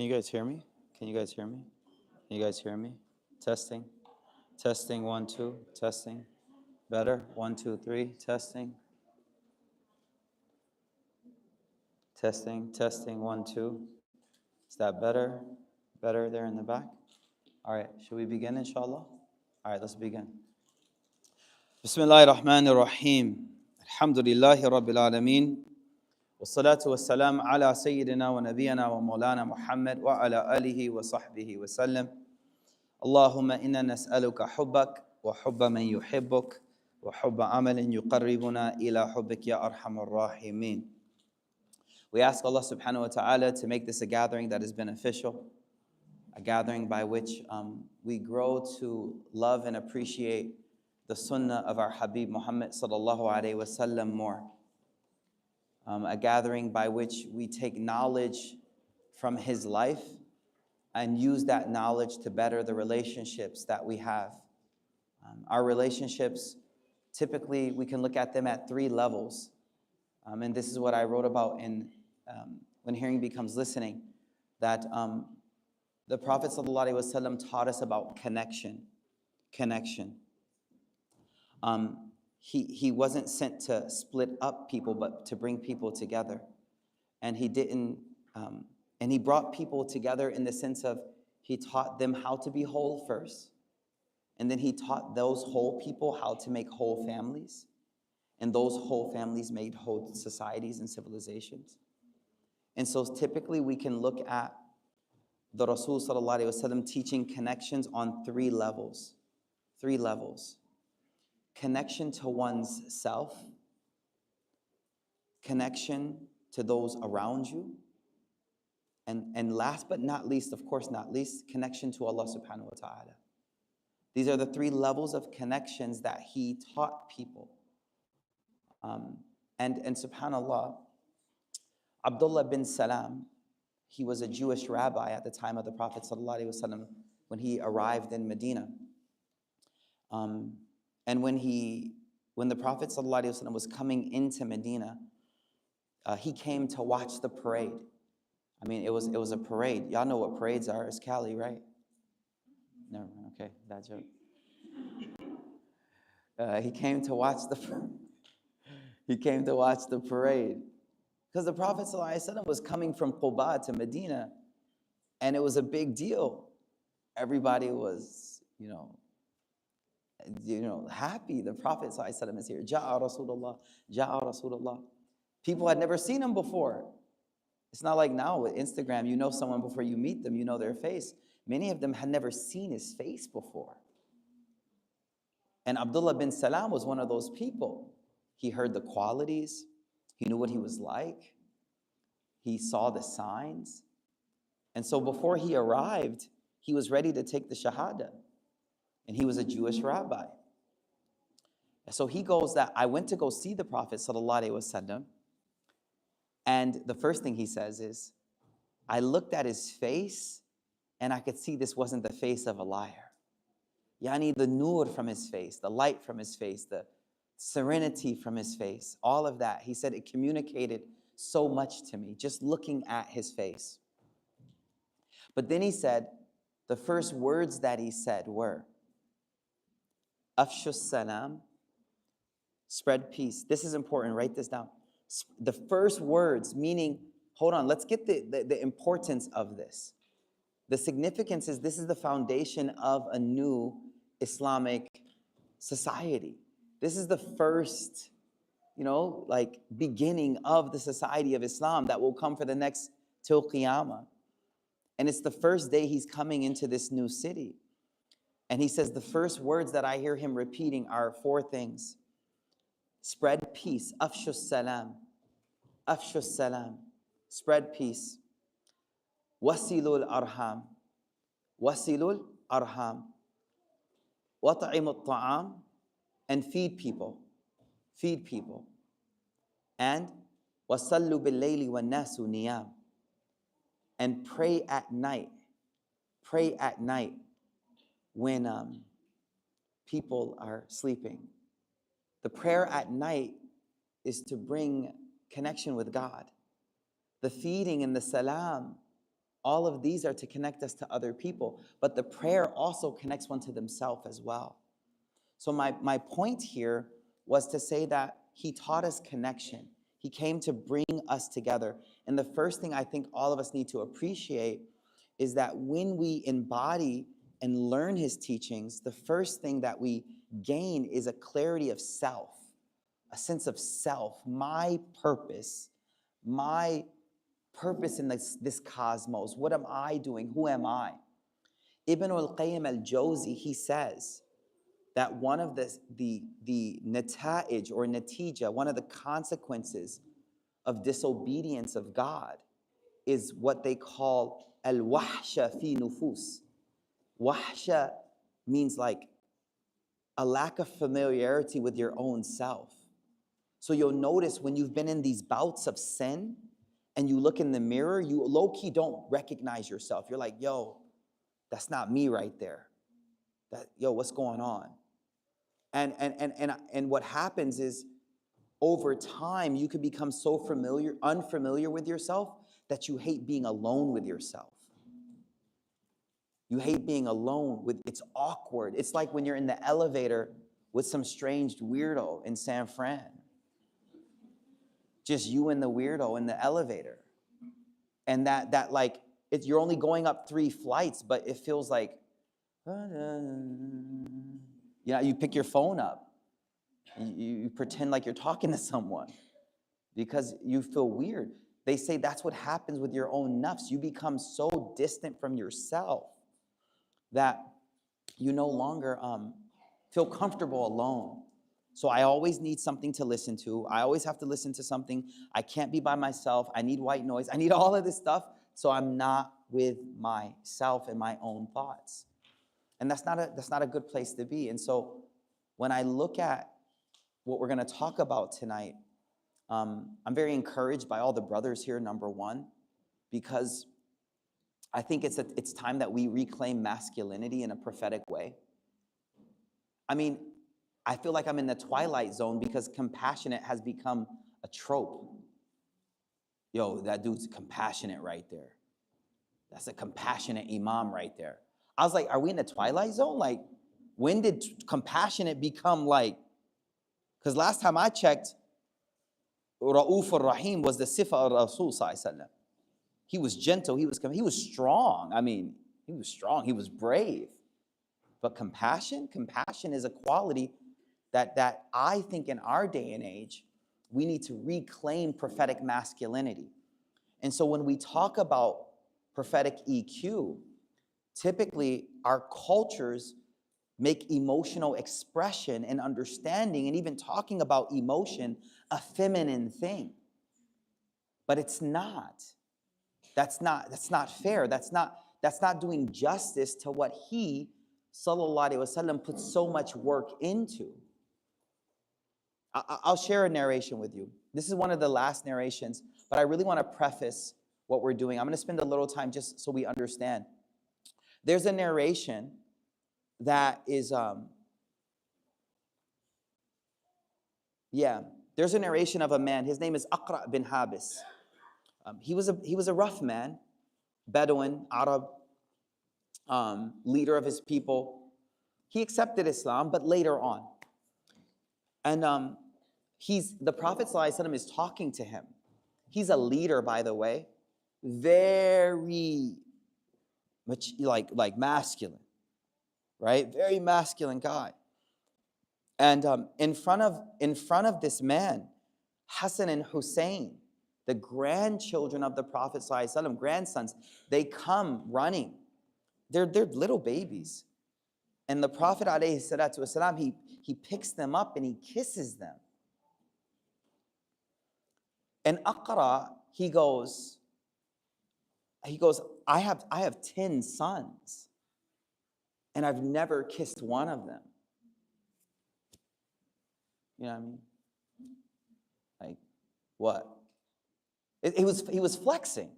Can you guys hear me? Can you guys hear me? Can you guys hear me? Testing. Testing, 1, 2. Testing. Better? 1, 2, 3. Testing. Testing, testing, 1, 2. Is that better? Better there in the back? All right, should we begin, inshallah? All right, let's begin. Bismillahir Rahmanir Rahim. Alhamdulillahi Rabbil Alameen. والصلاة والسلام على سيدنا ونبينا ومولانا محمد وعلى آله وصحبه وسلم. اللهم إنا نسألك حبك وحب من يحبك وحب عمل يقربنا إلى حبك يا أرحم الراحمين. We ask Allah subhanahu wa ta'ala to make this a gathering that is beneficial, a gathering by which we grow to love and appreciate the sunnah of our Habib Muhammad sallallahu alayhi wa sallam more. A gathering by which we take knowledge from his life and use that knowledge to better the relationships that we have. Our relationships, typically, we can look at them at 3 levels. And this is what I wrote about in When Hearing Becomes Listening, that the Prophet ﷺ taught us about connection. Connection. He wasn't sent to split up people, but to bring people together. And he didn't, and he brought people together in the sense of he taught them how to be whole first. And then he taught those whole people how to make whole families. And those whole families made whole societies and civilizations. And so typically we can look at the Rasul sallallahu alaihi wasallam teaching connections on 3 levels. 3 levels. Connection to one's self, connection to those around you, and last but not least, of course not least, connection to Allah subhanahu wa ta'ala. These are the 3 levels of connections that he taught people. And subhanAllah, Abdullah bin Salam, he was a Jewish rabbi at the time of the Prophet sallallahu alaihi wasallam when he arrived in Medina. And when the Prophet ﷺ was coming into Medina, he came to watch the parade. I mean, it was a parade. Y'all know what parades are. It's Cali, right? Never mind. Okay, that joke. He came to watch the parade because the Prophet ﷺ was coming from Quba to Medina, and it was a big deal. Everybody was, happy. The Prophet ﷺ is here. Ja'a Rasulullah, Ja'a Rasulullah. People had never seen him before. It's not like now with Instagram, you know someone before you meet them, you know their face. Many of them had never seen his face before. And Abdullah bin Salam was one of those people. He heard the qualities. He knew what he was like. He saw the signs. And so before he arrived, he was ready to take the Shahada. And he was a Jewish rabbi. So he goes that I went to go see the Prophet sallallahu alaihi wasallam, and the first thing he says is, I looked at his face and I could see this wasn't the face of a liar. Yani the nur from his face, the light from his face, the serenity from his face, all of that. He said it communicated so much to me just looking at his face. But then he said, the first words that he said were, Afshu salam, spread peace. This is important, write this down. The first words, meaning, hold on, let's get the importance of this. The significance is this is the foundation of a new Islamic society. This is the first, beginning of the society of Islam that will come for the next till Qiyamah. And it's the first day he's coming into this new city. And he says the first words that I hear him repeating are 4 things. Spread peace. Afshu salam. Afshu salam. Spread peace. Wasilul arham. Wasilul arham. Wata'imut ta'am. And feed people. Feed people. And wasallu bil layli wa nasu niyam. And pray at night. Pray at night when people are sleeping. The prayer at night is to bring connection with God. The feeding and the salam All of these are to connect us to other people, but the prayer also connects one to themselves as well. So my point here was to say that he taught us connection. He came to bring us together. And the first thing I think all of us need to appreciate is that when we embody and learn his teachings, the first thing that we gain is a clarity of self, a sense of self, my purpose in this cosmos. What am I doing? Who am I? Ibn al-Qayyim al-Jawzi, he says that one of the nata'ij or natija, one of the consequences of disobedience of God is what they call al-wahsha fi nufus. Wahsha means like a lack of familiarity with your own self. So you'll notice when you've been in these bouts of sin and you look in the mirror, you low-key don't recognize yourself. You're like, yo, that's not me right there. Yo, what's going on? And what happens is over time, you can become so unfamiliar with yourself that you hate being alone with yourself. You hate being alone it's awkward. It's like when you're in the elevator with some strange weirdo in San Fran. Just you and the weirdo in the elevator. And that like, you're only going up 3 flights, but it feels like, you pick your phone up. You pretend like you're talking to someone because you feel weird. They say that's what happens with your own nafs. You become so distant from yourself that you no longer feel comfortable alone. So I always need something to listen to. I always have to listen to something. I can't be by myself. I need white noise. I need all of this stuff so I'm not with myself and my own thoughts. And that's not a good place to be. And so when I look at what we're going to talk about tonight, I'm very encouraged by all the brothers here, number one, because I think it's time that we reclaim masculinity in a prophetic way. I mean, I feel like I'm in the twilight zone because compassionate has become a trope. Yo, that dude's compassionate right there. That's a compassionate imam right there. I was like, are we in the twilight zone? Like, when did compassionate become like, because last time I checked, Ra'uf ar-Rahim was the sifa of Rasul sallallahu alaihi wasallam. He was gentle, he was strong. I mean, he was strong, he was brave. But compassion is a quality that I think in our day and age, we need to reclaim prophetic masculinity. And so when we talk about prophetic EQ, typically our cultures make emotional expression and understanding and even talking about emotion a feminine thing. But it's not. That's not fair. That's not doing justice to what he, sallallahu alaihi wasallam, put so much work into. I'll share a narration with you. This is one of the last narrations, but I really want to preface what we're doing. I'm going to spend a little time just so we understand. There's a narration that is, there's a narration of a man. His name is Aqra bin Habis. He was a rough man, Bedouin, Arab, leader of his people. He accepted Islam, but later on. And the Prophet ﷺ is talking to him. He's a leader, by the way, very much like masculine, right? Very masculine guy. And in front of this man, Hassan and Hussein, the grandchildren of the Prophet ﷺ, grandsons, they come running. They're little babies. And the Prophet ﷺ, he picks them up and he kisses them. And Aqra, he goes, I have 10 sons, and I've never kissed one of them. You know what I mean? Like, what? He was flexing.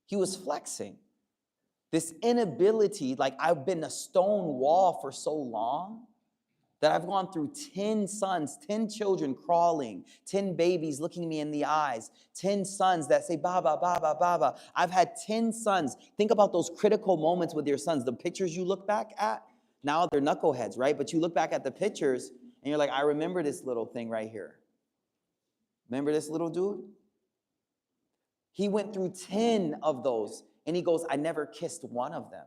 He was flexing. This inability, like, I've been a stone wall for so long, that I've gone through 10 sons, 10 children crawling, 10 babies looking me in the eyes, 10 sons that say, Baba, Baba, Baba. I've had 10 sons. Think about those critical moments with your sons. The pictures you look back at, now they're knuckleheads, right? But you look back at the pictures and you're like, I remember this little thing right here. Remember this little dude? He went through 10 of those and he goes, I never kissed one of them.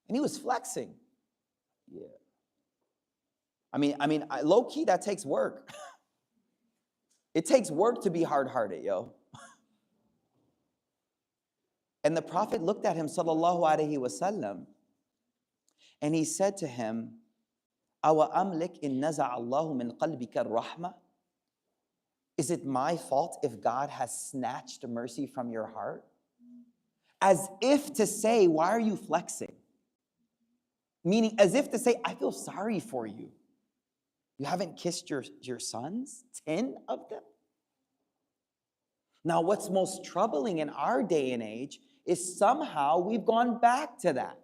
And he was flexing. Yeah. I mean, low key, that takes work. It takes work to be hard-hearted, yo. And the Prophet looked at him, sallallahu alaihi wasallam, and he said to him, Awa amlik in naza Allahu min qalbika rahma? Is it my fault if God has snatched mercy from your heart? As if to say, why are you flexing? Meaning, as if to say, I feel sorry for you. You haven't kissed your sons? 10 of them? Now, what's most troubling in our day and age is somehow we've gone back to that.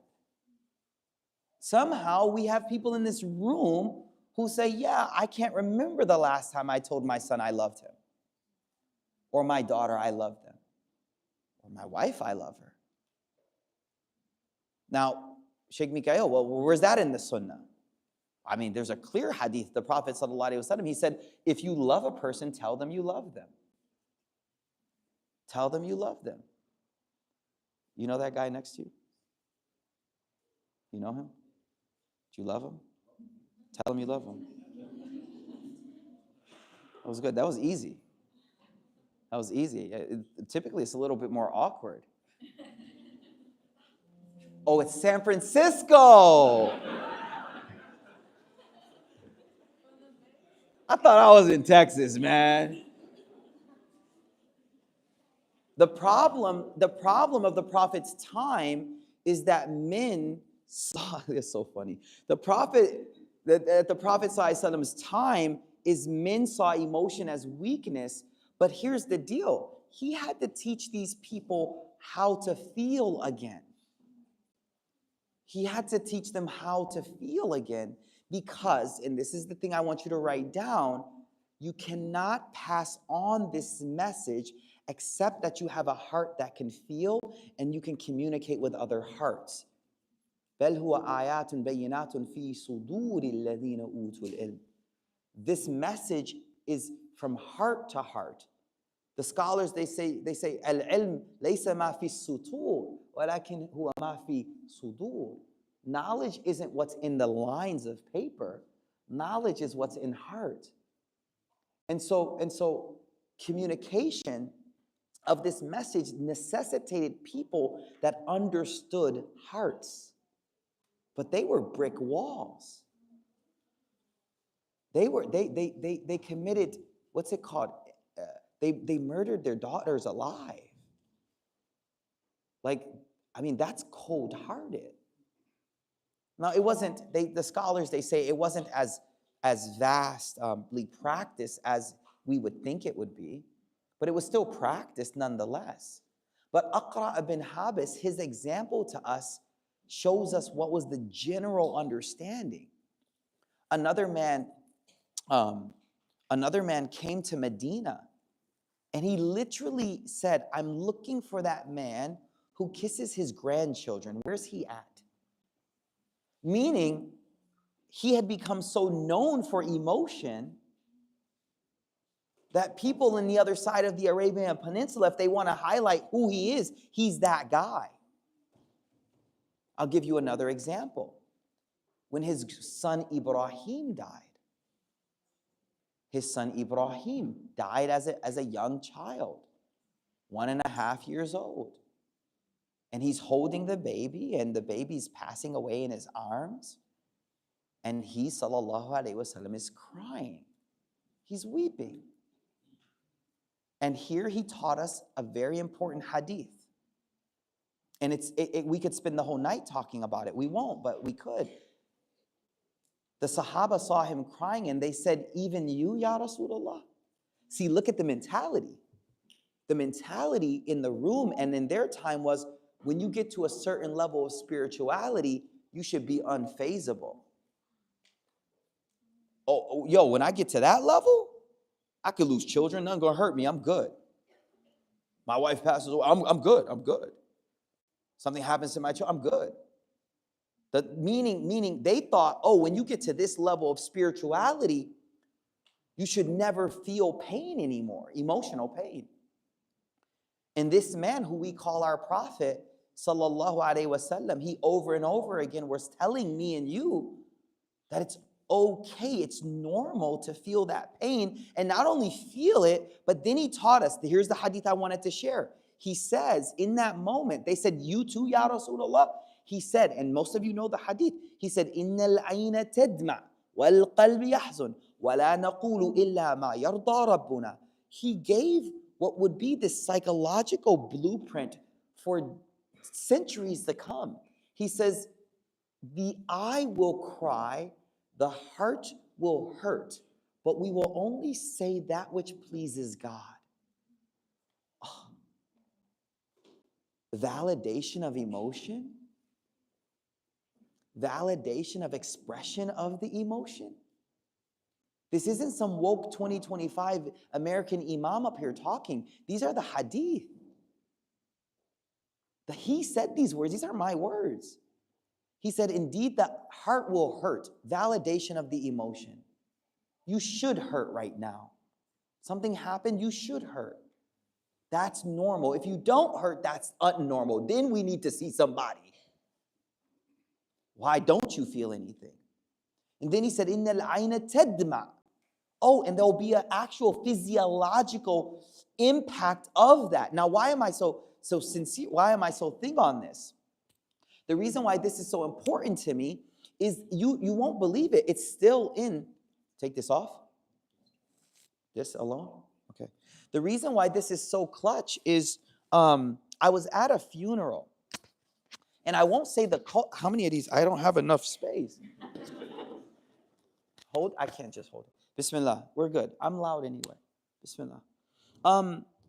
Somehow we have people in this room who say, yeah, I can't remember the last time I told my son I loved him. Or my daughter, I love them. Or my wife, I love her. Now, Shaykh Mikaeel, well, where's that in the Sunnah? I mean, there's a clear hadith. The Prophet ﷺ, he said, if you love a person, tell them you love them. Tell them you love them. You know that guy next to you? You know him? Do you love him? Tell him you love him. That was good. That was easy. That was easy. Typically, it's a little bit more awkward. Oh, it's San Francisco. I thought I was in Texas, man. The problem of the Prophet's time is that men saw, it's so funny. The Prophet, at the Prophet ﷺ's time is men saw emotion as weakness, but here's the deal. He had to teach these people how to feel again. He had to teach them how to feel again because, and this is the thing I want you to write down, you cannot pass on this message except that you have a heart that can feel and you can communicate with other hearts. بَلْ هُوَ آيَاتٌ بَيِّنَاتٌ فِي صُدُورِ الَّذِينَ أُوتُوا الْعِلْمَ. This message is from heart to heart. The scholars, they say, al-ilm laysa ma fi sutur, walakin huwa ma fi sudur. Knowledge isn't what's in the lines of paper. Knowledge is what's in heart. And so communication of this message necessitated people that understood hearts. But they were brick walls. They committed, what's it called? They murdered their daughters alive. Like, I mean, that's cold-hearted. Now, it wasn't, the scholars, they say it wasn't as vastly practiced as we would think it would be, but it was still practiced nonetheless. But Aqra ibn Habis, his example to us shows us what was the general understanding. Another man came to Medina, and he literally said, I'm looking for that man who kisses his grandchildren. Where's he at? Meaning, he had become so known for emotion that people in the other side of the Arabian Peninsula, if they want to highlight who he is, he's that guy. I'll give you another example. When his son Ibrahim died, his son Ibrahim died as a young child, 1.5 years old. And he's holding the baby, and the baby's passing away in his arms. And he, sallallahu alaihi wasallam, is crying. He's weeping. And here he taught us a very important hadith. And we could spend the whole night talking about it. We won't, but we could. The Sahaba saw him crying and they said, even you, Ya Rasulullah? See, look at the mentality. The mentality in the room and in their time was, when you get to a certain level of spirituality, you should be unfazable. Yo, when I get to that level, I could lose children. Nothing gonna hurt me. I'm good. My wife passes away. I'm good. I'm good. Something happens to my child. I'm good. The meaning they thought, oh, when you get to this level of spirituality, you should never feel pain anymore, emotional pain. And this man who we call our prophet, sallallahu alaihi wasallam, he over and over again was telling me and you that it's okay, it's normal to feel that pain, and not only feel it, but then he taught us. Here's the hadith I wanted to share. He says in that moment, they said, you too, ya Rasulullah? He said, and most of you know the hadith, he said, Innal ayna tadma wal qalbi yahzun wa la naqulu illa ma yarda rabbuna. He gave what would be this psychological blueprint for centuries to come. He says, the eye will cry, the heart will hurt, but we will only say that which pleases God. Oh. Validation of emotion, validation of expression of the emotion. This isn't some woke 2025 American imam up here talking. These are the hadith. He said these words. These are my words. He said, indeed, the heart will hurt. Validation of the emotion. You should hurt right now. Something happened, you should hurt. That's normal. If you don't hurt, that's unnormal. Then we need to see somebody. Why don't you feel anything? And then he said, Innal ayna tadma. Oh, and there'll be an actual physiological impact of that. Now, why am I so sincere? Why am I so thick on this? The reason why this is so important to me is you won't believe it. It's still in. Take this off. This alone? Okay. The reason why this is so clutch is I was at a funeral. And I won't say how many of these? I don't have enough space. I can't just hold it. Bismillah. We're good. I'm loud anyway. Bismillah.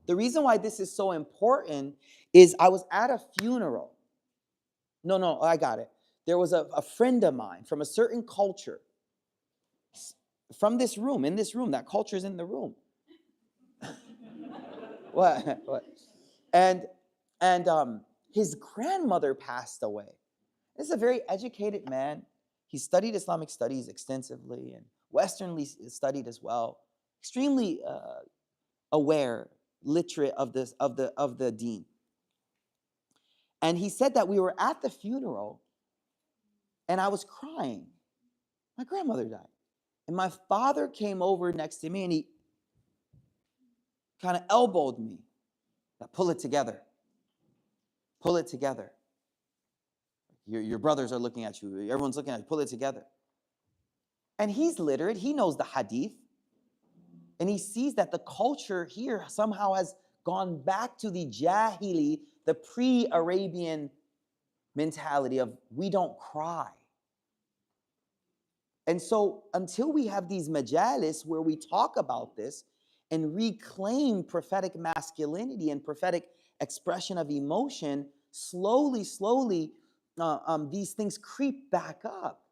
The reason why this is so important is I was at a funeral. No, I got it. There was a friend of mine from a certain culture, from this room, in this room. That culture is in the room. What? And his grandmother passed away. This is a very educated man. He studied Islamic studies extensively and Westernly studied as well. Extremely aware, literate of the deen. And he said that we were at the funeral and I was crying. My grandmother died. And my father came over next to me and he kind of elbowed me. Pull it together. Pull it together. Your brothers are looking at you. Everyone's looking at you. Pull it together. And he's literate. He knows the hadith. And he sees that the culture here somehow has gone back to the jahili, the pre-Arabian mentality of we don't cry. And so until we have these majalis where we talk about this and reclaim prophetic masculinity and prophetic expression of emotion, slowly, these things creep back up.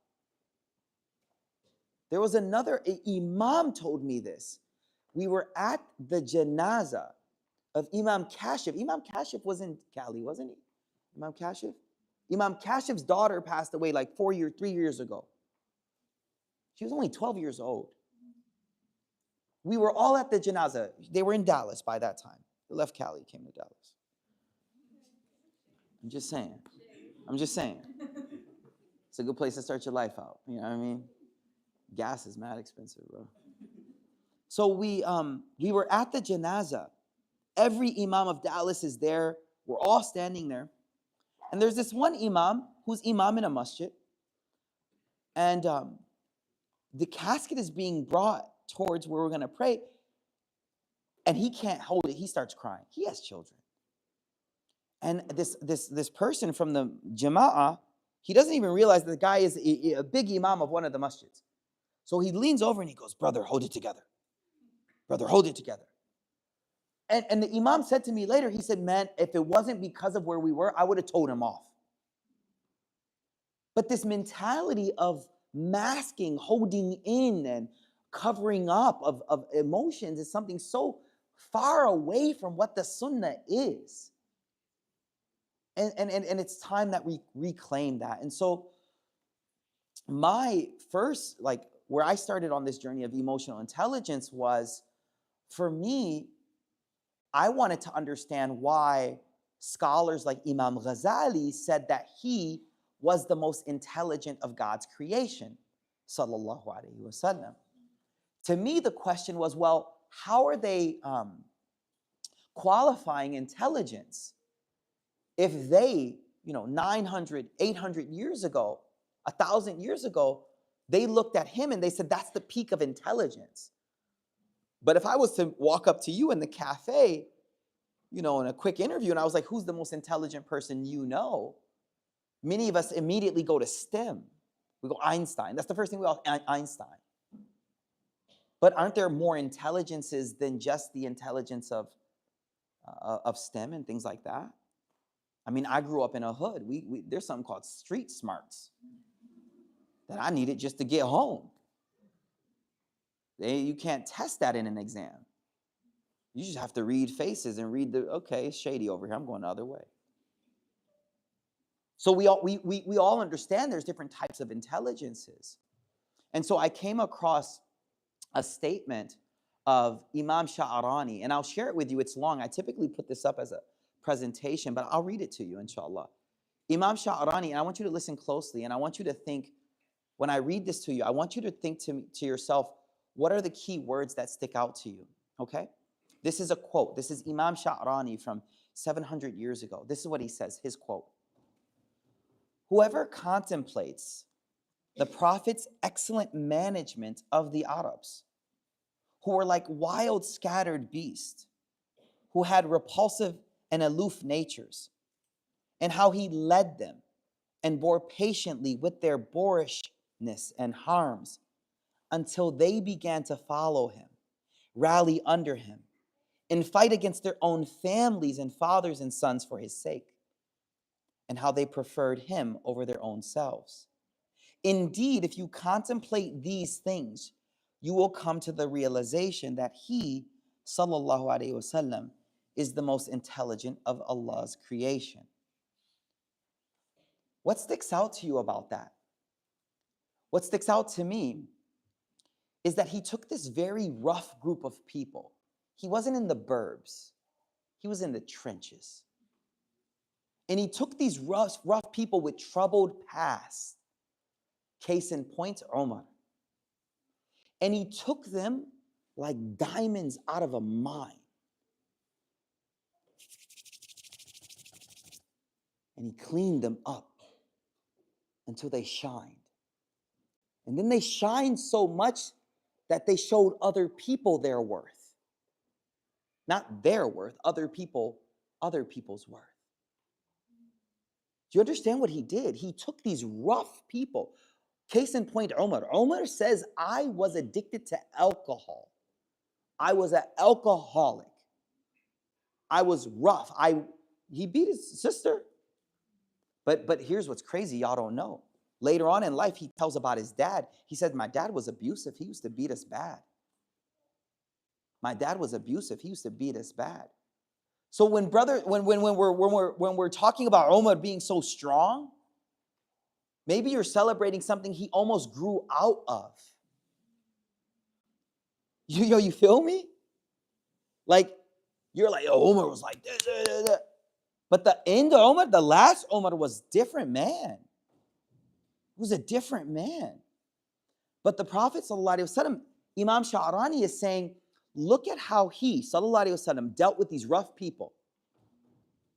There was another imam told me this. We were at the janazah of Imam Kashif. Imam Kashif was in Cali, wasn't he? Imam Kashif? Imam Kashif's daughter passed away like 3 years ago. She was only 12 years old. We were all at the janazah. They were in Dallas by that time. They left Cali, came to Dallas. I'm just saying. It's a good place to start your life out. You know what I mean? Gas is mad expensive, bro. So we were at the janazah. Every imam of Dallas is there. We're all standing there. And there's this one imam who's imam in a masjid. And the casket is being brought towards where we're going to pray. And he can't hold it. He starts crying. He has children. And this person from the jama'ah, he doesn't even realize that the guy is a big imam of one of the masjids. So he leans over and he goes, brother, hold it together. Brother, hold it together. And the imam said to me later, he said, man, if it wasn't because of where we were, I would have told him off. But this mentality of masking, holding in, and covering up of emotions is something so far away from what the Sunnah is. And it's time that we reclaim that. And so my first, like, where I started on this journey of emotional intelligence was, for me, I wanted to understand why scholars like Imam Ghazali said that he was the most intelligent of God's creation, sallallahu alaihi wasallam. To me, the question was, well, how are they qualifying intelligence if they, 900, 800 years ago, 1,000 years ago, they looked at him and they said, that's the peak of intelligence. But if I was to walk up to you in the cafe, in a quick interview, and I was like, who's the most intelligent person you know? Many of us immediately go to STEM. We go Einstein. That's the first thing we all, Einstein. But aren't there more intelligences than just the intelligence of STEM and things like that? I mean, I grew up in a hood. There's something called street smarts that I needed just to get home. You can't test that in an exam. You just have to read faces and read okay, it's shady over here. I'm going the other way. So we all understand there's different types of intelligences. And so I came across a statement of Imam Sha'arani, and I'll share it with you. It's long. I typically put this up as a presentation, but I'll read it to you, inshallah. Imam Sha'arani, and I want you to listen closely, and I want you to think, when I read this to you, I want you to think to yourself, what are the key words that stick out to you, okay? This is a quote. This is Imam Sha'arani from 700 years ago. This is what he says, his quote. Whoever contemplates the Prophet's excellent management of the Arabs, who were like wild, scattered beasts, who had repulsive and aloof natures, and how he led them and bore patiently with their boorishness and harms until they began to follow him, rally under him, and fight against their own families and fathers and sons for his sake, and how they preferred him over their own selves. Indeed, if you contemplate these things, you will come to the realization that he, sallallahu alaihi wasallam, is the most intelligent of Allah's creation. What sticks out to you about that? What sticks out to me is that he took this very rough group of people. He wasn't in the burbs. He was in the trenches. And he took these rough people with troubled past. Case in point, Umar. And he took them like diamonds out of a mine. And he cleaned them up until they shined. And then they shined so much that they showed other people their worth. Not their worth, other people's worth. Do you understand what he did? He took these rough people. Case in point, Umar. Umar says, I was addicted to alcohol. I was an alcoholic. I was rough. He beat his sister. But here's what's crazy, y'all don't know. Later on in life, he tells about his dad. He said, my dad was abusive. He used to beat us bad. My dad was abusive. He used to beat us bad. So when we're talking about Umar being so strong, maybe you're celebrating something he almost grew out of. You feel me? Like, you're like, oh, Umar was like, but the end of Umar, the last Umar was different man. He was a different man. But the Prophet, sallallahu alaihi wasallam, Imam Sha'arani is saying, look at how he, sallallahu alaihi wasallam, dealt with these rough people.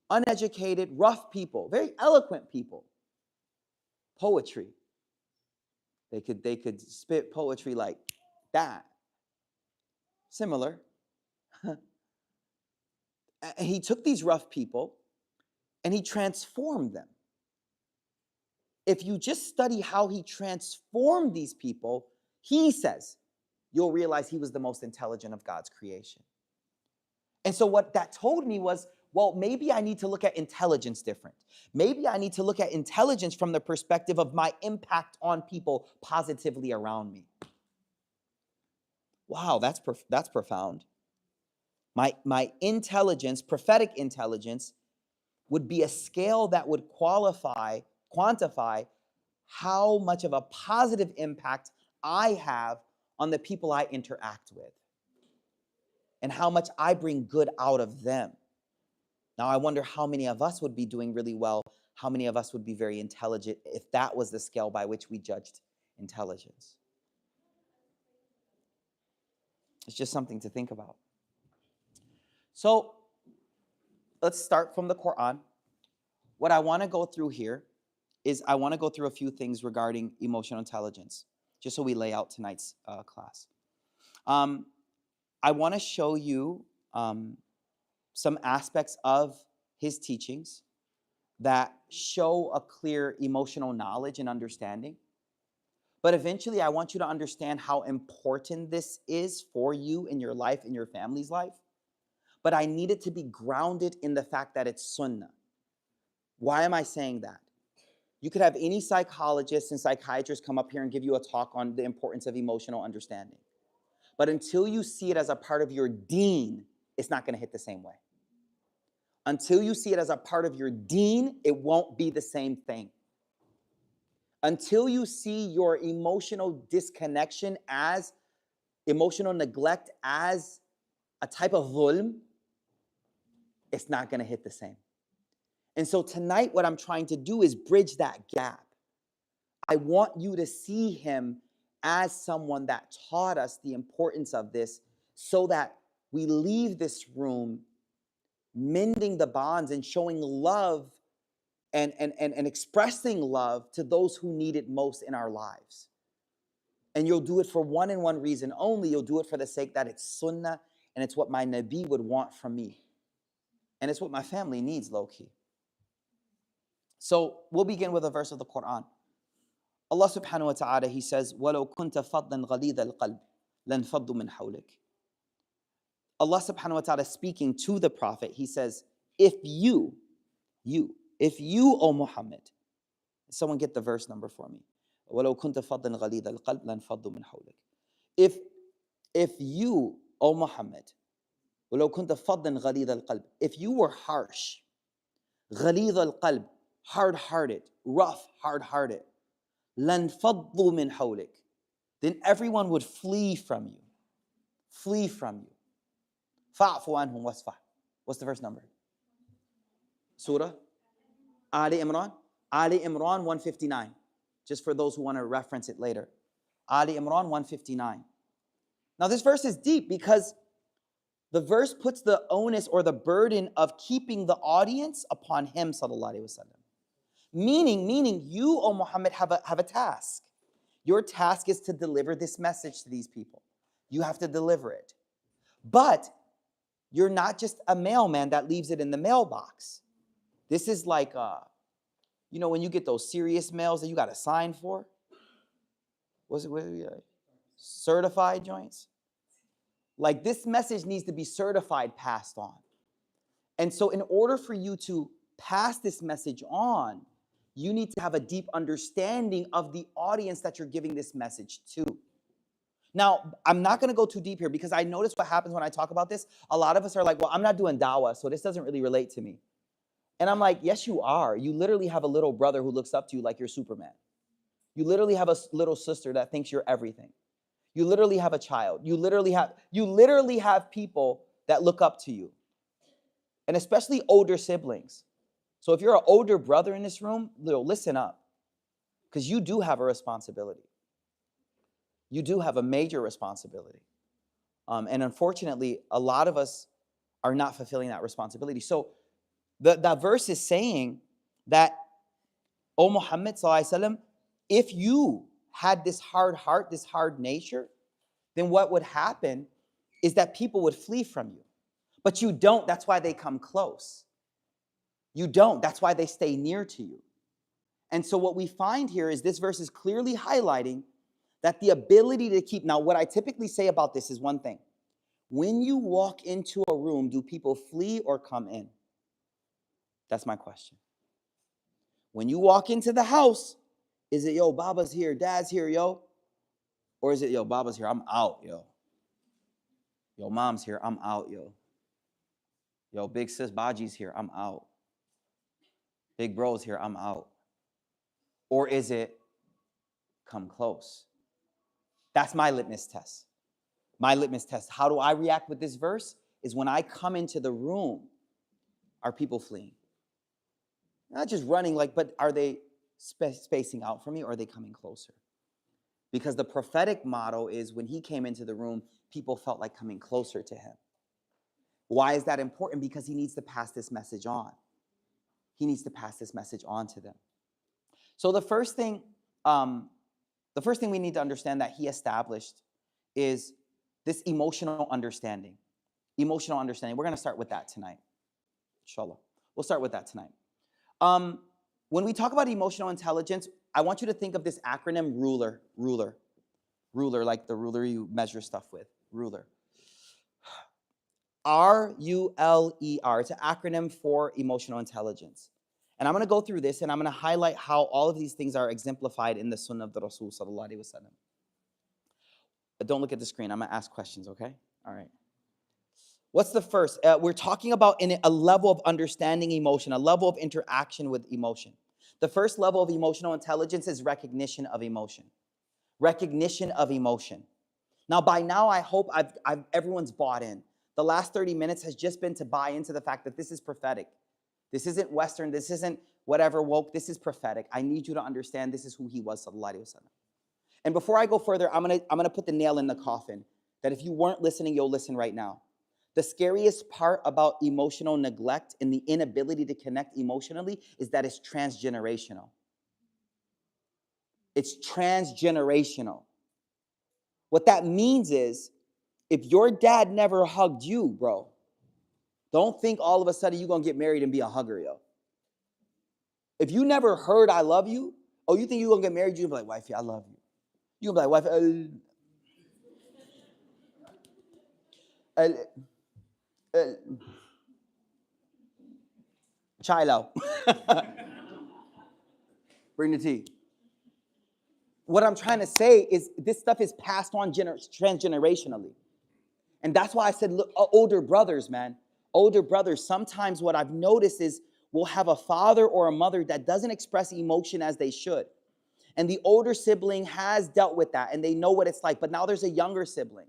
Uneducated, rough people, very eloquent people. Poetry. They could spit poetry like that. Similar. He took these rough people and he transformed them. If you just study how he transformed these people, he says, you'll realize he was the most intelligent of God's creation. And so what that told me was, well, maybe I need to look at intelligence different. Maybe I need to look at intelligence from the perspective of my impact on people positively around me. Wow, that's profound. My intelligence, prophetic intelligence, would be a scale that would quantify how much of a positive impact I have on the people I interact with and how much I bring good out of them. Now, I wonder how many of us would be doing really well, how many of us would be very intelligent if that was the scale by which we judged intelligence. It's just something to think about. So, let's start from the Quran. What I want to go through here is I want to go through a few things regarding emotional intelligence, just so we lay out tonight's class. I want to show you some aspects of his teachings that show a clear emotional knowledge and understanding. But eventually, I want you to understand how important this is for you in your life, in your family's life. But I need it to be grounded in the fact that it's Sunnah. Why am I saying that? You could have any psychologist and psychiatrist come up here and give you a talk on the importance of emotional understanding. But until you see it as a part of your deen, it's not going to hit the same way. Until you see it as a part of your deen, it won't be the same thing. Until you see your emotional disconnection as emotional neglect as a type of dhulm, it's not going to hit the same. And so tonight, what I'm trying to do is bridge that gap. I want you to see him as someone that taught us the importance of this so that we leave this room mending the bonds and showing love and expressing love to those who need it most in our lives. And you'll do it for one and one reason only. You'll do it for the sake that it's Sunnah and it's what my Nabi would want from me. And it's what my family needs, low-key. So we'll begin with a verse of the Quran. Allah subhanahu wa ta'ala, he says, وَلَوْ كُنْتَ فَضًّا غَلِيظَ الْقَلْبِ لَانْفَضُّوا مِنْ حَوْلِكَ. Allah subhanahu wa ta'ala speaking to the Prophet, he says, if you, O Muhammad, someone get the verse number for me. وَلَوْ كُنْتَ فَضًّا غَلِيظَ الْقَلْبِ لَانْفَضُّوا مِنْ حَوْلِكَ. If you, O Muhammad, وَلَوْ كُنْتَ فَضًّا غَلِيظَ الْقَلْبِ, if you were harsh, غَلِيظَ الْقَلْبِ, hard-hearted, rough, hard-hearted, لَانْفَضُّوا مِنْ حَوْلِكَ, then everyone would flee from you. Flee from you. فَاعْفُ عَنْهُمْ وَاسْفَحْ. What's the verse number? Surah Ali Imran. Ali Imran 159. Just for those who want to reference it later. Ali Imran 159. Now this verse is deep because the verse puts the onus or the burden of keeping the audience upon him, sallallahu alaihi wasallam. Meaning you, O Muhammad, have a task. Your task is to deliver this message to these people. You have to deliver it. But you're not just a mailman that leaves it in the mailbox. This is like, when you get those serious mails that you got to sign for? What certified joints? Like this message needs to be certified, passed on. And so in order for you to pass this message on, you need to have a deep understanding of the audience that you're giving this message to. Now, I'm not going to go too deep here because I notice what happens when I talk about this. A lot of us are like, well, I'm not doing dawah, so this doesn't really relate to me. And I'm like, yes, you are. You literally have a little brother who looks up to you like you're Superman. You literally have a little sister that thinks you're everything. You literally have a child. You literally have people that look up to you. And especially older siblings. So if you're an older brother in this room, listen up. Because you do have a responsibility. You do have a major responsibility. And unfortunately, a lot of us are not fulfilling that responsibility. So that verse is saying that, O Muhammad sallallahu alaihi wasallam, if you had this hard heart, this hard nature, then what would happen is that people would flee from you. But you don't, that's why they come close. You don't, that's why they stay near to you. And so what we find here is this verse is clearly highlighting that the ability to keep, now what I typically say about this is one thing. When you walk into a room, do people flee or come in? That's my question. When you walk into the house, is it, yo, Baba's here, Dad's here, yo? Or is it, yo, Baba's here, I'm out, yo? Yo, mom's here, I'm out, yo. Yo, big sis Baji's here, I'm out. Big bro's here, I'm out. Or is it come close? That's my litmus test. My litmus test. How do I react with this verse? Is when I come into the room, are people fleeing? Not just running, like, but are they spacing out from me, or are they coming closer? Because the prophetic motto is when he came into the room, people felt like coming closer to him. Why is that important? Because he needs to pass this message on. He needs to pass this message on to them. So the first thing we need to understand that he established is this emotional understanding. Emotional understanding. We're going to start with that tonight. Inshallah. We'll start with that tonight. When we talk about emotional intelligence, I want you to think of this acronym ruler. Ruler, like the ruler you measure stuff with. Ruler. R-U-L-E-R. It's an acronym for emotional intelligence. And I'm going to go through this, and I'm going to highlight how all of these things are exemplified in the Sunnah of the Rasul sallallahu alaihi wasallam. But don't look at the screen. I'm going to ask questions, okay? All right. What's the first? We're talking about in a level of understanding emotion, a level of interaction with emotion. The first level of emotional intelligence is recognition of emotion. Recognition of emotion. Now, by now, I hope everyone's bought in. The last 30 minutes has just been to buy into the fact that this is prophetic. This isn't Western. This isn't whatever woke. This is prophetic. I need you to understand this is who he was, sallallahu alaihi wasallam. And before I go further, I'm gonna put the nail in the coffin. That if you weren't listening, you'll listen right now. The scariest part about emotional neglect and the inability to connect emotionally is that it's transgenerational. It's transgenerational. What that means is, if your dad never hugged you, bro, don't think all of a sudden you're going to get married and be a hugger, yo. If you never heard I love you, oh, you think you're going to get married, you're going to be like, wifey, I love you. You're going to be like, wifey, Chilo. Bring the tea. What I'm trying to say is this stuff is passed on transgenerationally. And that's why I said, look, older brothers, man. Older brothers, sometimes what I've noticed is we'll have a father or a mother that doesn't express emotion as they should. And the older sibling has dealt with that, and they know what it's like. But now there's a younger sibling.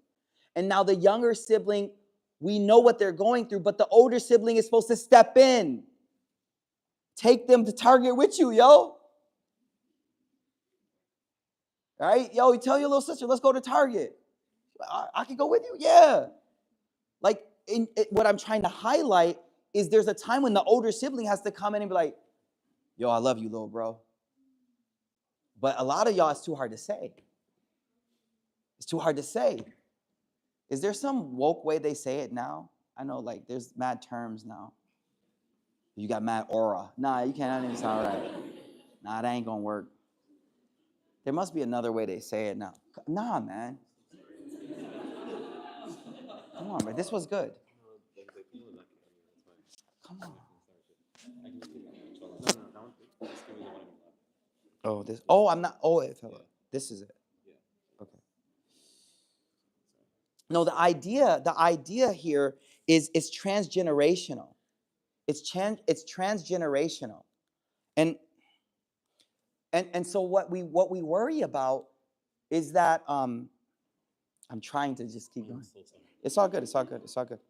And now the younger sibling, we know what they're going through, but the older sibling is supposed to step in. Take them to Target with you, yo. All right? Yo, you tell your little sister, let's go to Target. I can go with you? Yeah. Like, what I'm trying to highlight is there's a time when the older sibling has to come in and be like, yo, I love you, little bro. But a lot of y'all, it's too hard to say. It's too hard to say. Is there some woke way they say it now? I know, like, there's mad terms now. You got mad aura. Nah, you can't even sound right. Nah, that ain't gonna work. There must be another way they say it now. Nah, man. Come on, man. This was good. Come on. Oh, this. Oh, I'm not. Oh, it fell out. This is it. Okay. No, the idea here is transgenerational. It's transgenerational, and so what we worry about is that I'm trying to just keep going. It's all good. It's all good. It's all good.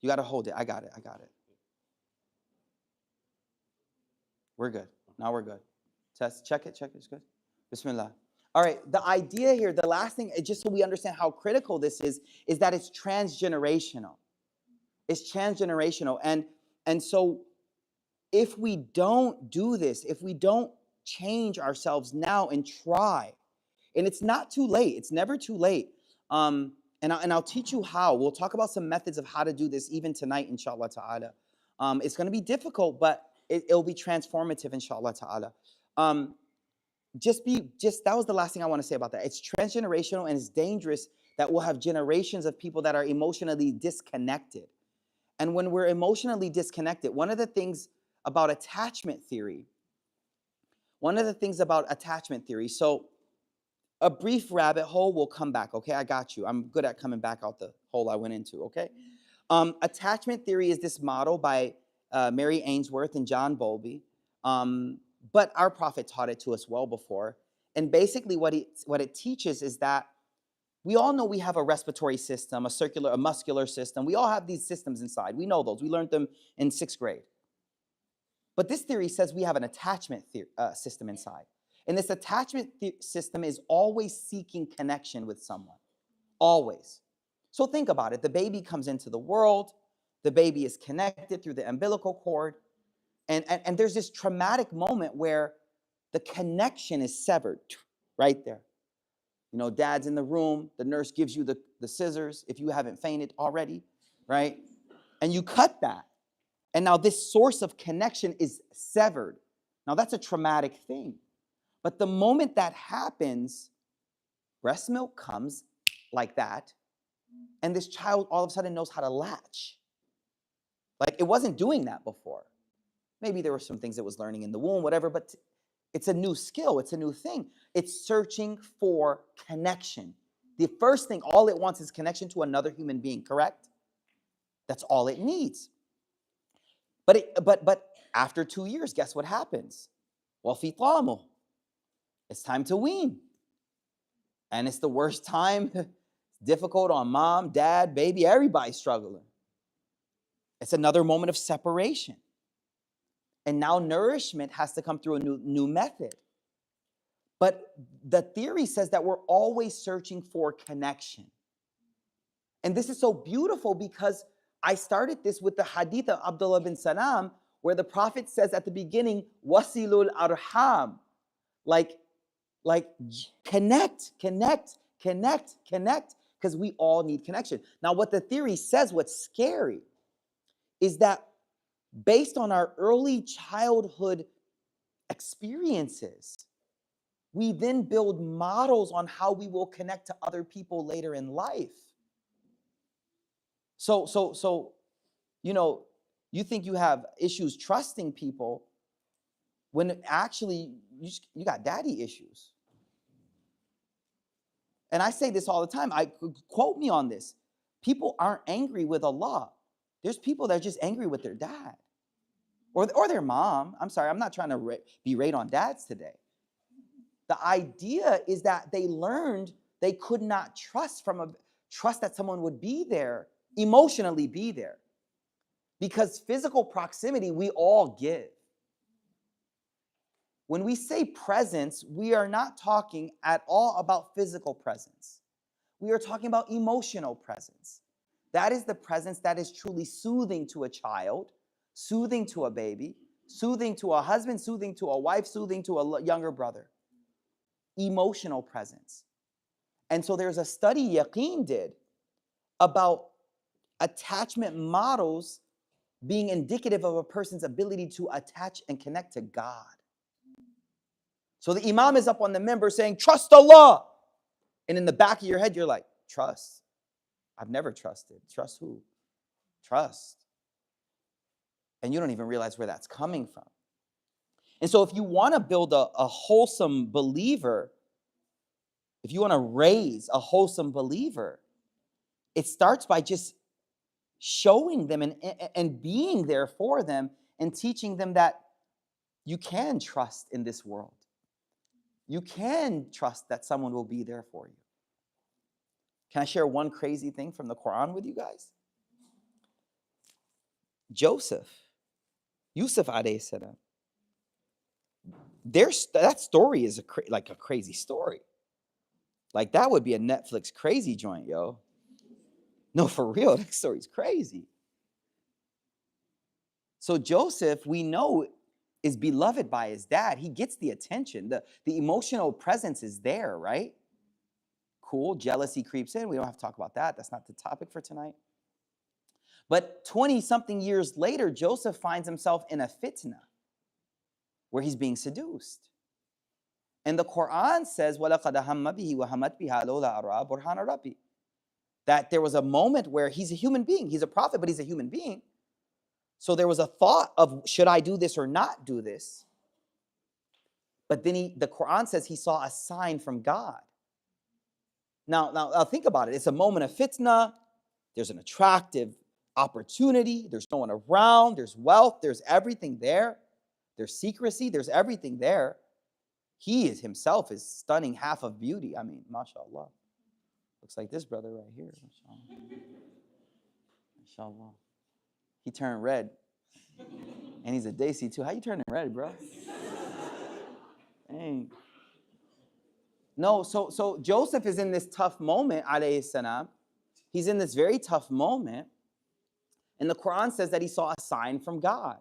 You got to hold it. I got it. We're good. Now we're good. Test. Check it. It's good. Bismillah. All right. The idea here, the last thing, just so we understand how critical this is that it's transgenerational. It's transgenerational. And so if we don't do this, if we don't change ourselves now and try, and it's not too late. It's never too late. And I'll teach you how. We'll talk about some methods of how to do this even tonight, inshallah ta'ala. It's going to be difficult, but it'll be transformative, inshallah ta'ala. That was the last thing I want to say about that. It's transgenerational, and it's dangerous that we'll have generations of people that are emotionally disconnected. And when we're emotionally disconnected, one of the things about attachment theory, so a brief rabbit hole. We'll come back, okay? I got you. I'm good at coming back out the hole I went into, okay? Attachment theory is this model by Mary Ainsworth and John Bowlby. But our prophet taught it to us well before. And basically what it teaches is that we all know we have a respiratory system, a muscular system. We all have these systems inside. We know those. We learned them in 6th grade. But this theory says we have an attachment system inside. And this attachment system is always seeking connection with someone. Always. So think about it. The baby comes into the world. The baby is connected through the umbilical cord. And there's this traumatic moment where the connection is severed right there. You know, dad's in the room. The nurse gives you the scissors if you haven't fainted already, right? And you cut that. And now this source of connection is severed. Now that's a traumatic thing. But the moment that happens, breast milk comes like that. And this child all of a sudden knows how to latch. Like it wasn't doing that before. Maybe there were some things it was learning in the womb, whatever, but it's a new skill. It's a new thing. It's searching for connection. The first thing, all it wants is connection to another human being, correct? That's all it needs. But after 2 years, guess what happens? Well, fitamu. It's time to wean. And it's the worst time. It's difficult on mom, dad, baby, everybody's struggling. It's another moment of separation. And now nourishment has to come through a new method. But the theory says that we're always searching for connection. And this is so beautiful because I started this with the hadith of Abdullah bin Salam, where the Prophet says at the beginning, wasilul arham, like connect, because we all need connection. Now, what the theory says, what's scary, is that based on our early childhood experiences, we then build models on how we will connect to other people later in life. So, you know, you think you have issues trusting people when actually you got daddy issues. And I say this all the time. Quote me on this. People aren't angry with Allah. There's people that are just angry with their dad or their mom. I'm sorry, I'm not trying to berate on dads today. The idea is that they learned they could not trust that someone would be there, emotionally be there. Because physical proximity, we all give. When we say presence, we are not talking at all about physical presence. We are talking about emotional presence. That is the presence that is truly soothing to a child, soothing to a baby, soothing to a husband, soothing to a wife, soothing to a younger brother. Emotional presence. And so there's a study Yaqeen did about attachment models being indicative of a person's ability to attach and connect to God. So the imam is up on the minbar saying, trust Allah. And in the back of your head, you're like, trust. I've never trusted. Trust who? Trust. And you don't even realize where that's coming from. And so if you want to build a wholesome believer, if you want to raise a wholesome believer, it starts by just showing them and being there for them and teaching them that you can trust in this world. You can trust that someone will be there for you. Can I share one crazy thing from the Quran with you guys? Yusuf alayhi salam. That story is like a crazy story. Like that would be a Netflix crazy joint, yo. No, for real, that story's crazy. So Joseph, we know, is beloved by his dad. He gets the attention. The emotional presence is there, right? Cool. Jealousy creeps in. We don't have to talk about that. That's not the topic for tonight. But 20-something years later, Joseph finds himself in a fitna where he's being seduced. And the Quran says, وَلَقَدْ هَمَّ بِهِ وَهَمَّتْ بِهَا لَوْلَا أَرَىٰ بُرْهَانَ رَبِّهِ. That there was a moment where he's a human being. He's a prophet, but he's a human being. So there was a thought of, should I do this or not do this? But then the Quran says he saw a sign from God. Now think about it. It's a moment of fitna. There's an attractive opportunity. There's no one around. There's wealth. There's everything there. There's secrecy. There's everything there. He is himself is stunning, half of beauty. I mean, mashallah. Looks like this brother right here. Mashallah. Mashallah. He turned red. And he's a Daisy too. How you turning red, bro? Dang. No, so Joseph is in this tough moment, alayhi salam. He's in this very tough moment. And the Quran says that he saw a sign from God.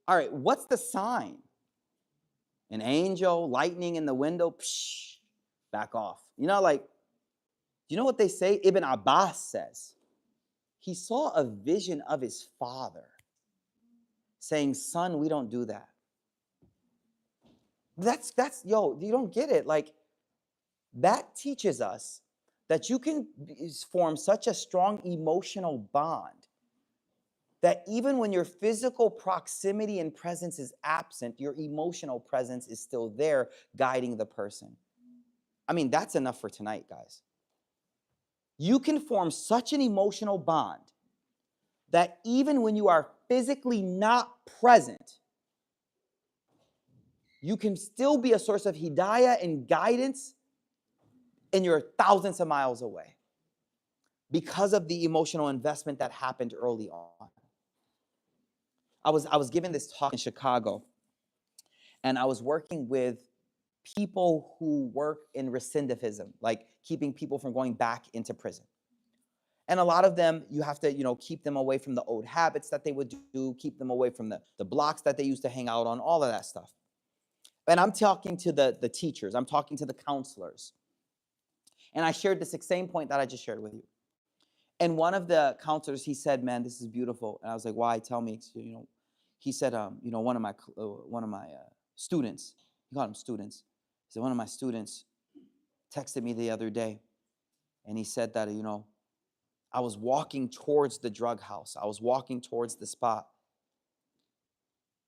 All right, what's the sign? An angel, lightning in the window, psh, back off. You know, like, you know what they say? Ibn Abbas says, he saw a vision of his father saying, son, we don't do that. That's, yo, you don't get it. Like, that teaches us that you can form such a strong emotional bond that even when your physical proximity and presence is absent, your emotional presence is still there guiding the person. I mean, that's enough for tonight, guys. You can form such an emotional bond that even when you are physically not present, you can still be a source of hidayah and guidance and you're thousands of miles away because of the emotional investment that happened early on. I was giving this talk in Chicago, and I was working with people who work in recidivism, like keeping people from going back into prison. And a lot of them, you have to, keep them away from the old habits that they would do, keep them away from the blocks that they used to hang out on, all of that stuff. And I'm talking to the teachers, I'm talking to the counselors. And I shared this same point that I just shared with you. And one of the counselors, he said, man, this is beautiful. And I was like, why? Tell me. He said, one of my students, he called them students. He said, one of my students texted me the other day. And he said that, I was walking towards the drug house. I was walking towards the spot.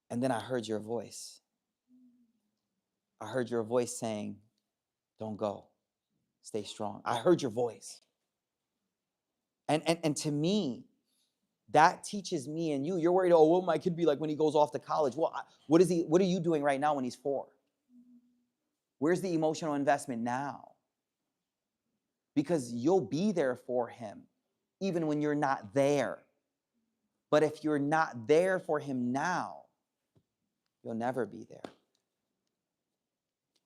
And then I heard your voice. I heard your voice saying, don't go. Stay strong. I heard your voice. And to me, that teaches me and you. You're worried, oh, what my kid be like when he goes off to college? Well, what are you doing right now when he's 4? Where's the emotional investment now? Because you'll be there for him even when you're not there. But if you're not there for him now, you'll never be there.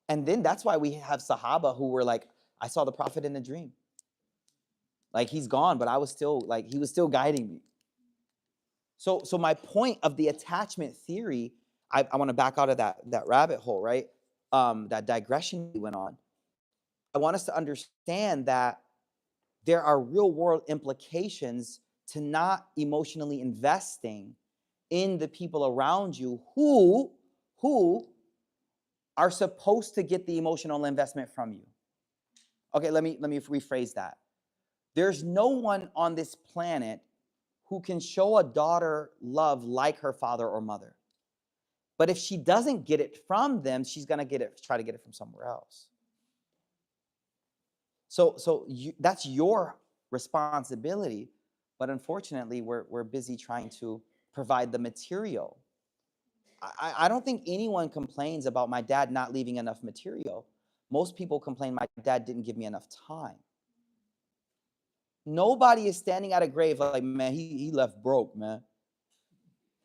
And then that's why we have Sahaba who were like, I saw the Prophet in a dream. Like, he's gone, but I was still, like, he was still guiding me. So my point of the attachment theory, I want to back out of that rabbit hole, right? That digression we went on. I want us to understand that there are real world implications to not emotionally investing in the people around you who are supposed to get the emotional investment from you. Okay, let me rephrase that. There's no one on this planet who can show a daughter love like her father or mother. But if she doesn't get it from them, she's going to try to get it from somewhere else. So that's your responsibility. But unfortunately, we're busy trying to provide the material. I don't think anyone complains about my dad not leaving enough material. Most people complain my dad didn't give me enough time. Nobody is standing at a grave like, man, he left broke, man.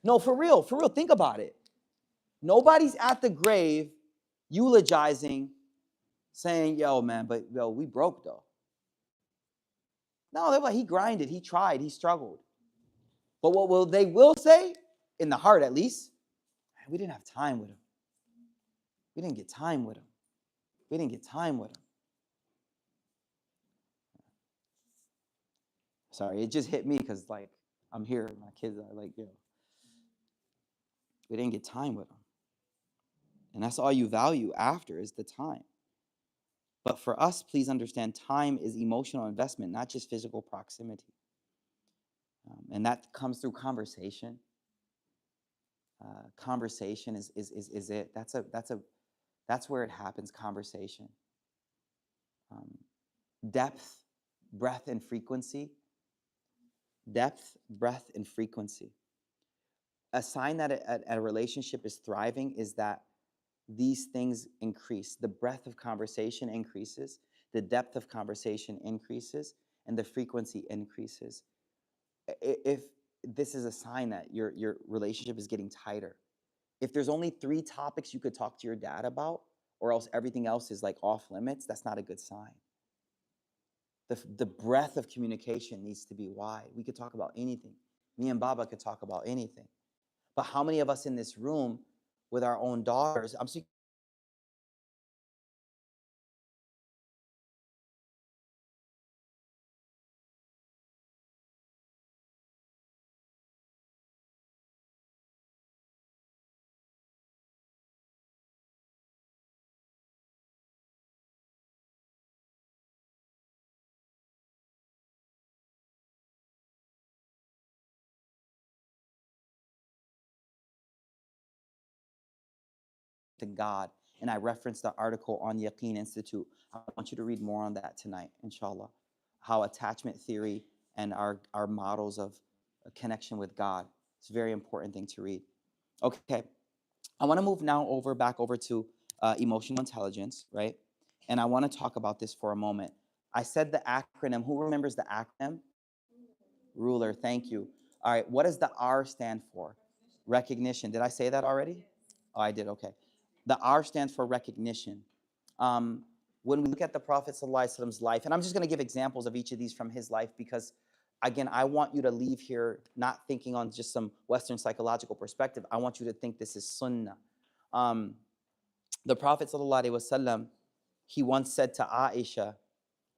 No, for real, think about it. Nobody's at the grave eulogizing, saying, yo, man, but yo, we broke though. No, they're like, he grinded, he tried, he struggled. But what they will say, in the heart at least, we didn't have time with him. We didn't get time with him. We didn't get time with him. Sorry, it just hit me because, like, I'm here. My kids are like, yo, we didn't get time with him. And that's all you value after is the time. But for us, please understand, time is emotional investment, not just physical proximity. And that comes through conversation. Conversation is it. That's where it happens, conversation. um, depth, breadth, and frequency. Depth, breadth, and frequency. A sign that a relationship is thriving is that these things increase. The breadth of conversation increases, the depth of conversation increases, and the frequency increases. If this is a sign that your relationship is getting tighter. If there's only 3 topics you could talk to your dad about, or else everything else is like off limits, that's not a good sign. The breadth of communication needs to be wide. We could talk about anything. Me and Baba could talk about anything. But how many of us in this room with our own daughters, I'm speaking to God, and I referenced the article on Yaqeen Institute. I want you to read more on that tonight, inshallah. How attachment theory and our models of a connection with God. It's a very important thing to read. Okay, I want to move now back over to emotional intelligence, right? And I want to talk about this for a moment. I said the acronym. Who remembers the acronym? Ruler, thank you. All right, what does the R stand for? Recognition. Did I say that already? Oh, I did, okay. The R stands for recognition. When we look at the Prophet ﷺ's life, and I'm just going to give examples of each of these from his life because, again, I want you to leave here not thinking on just some Western psychological perspective. I want you to think this is Sunnah. The Prophet ﷺ, he once said to Aisha,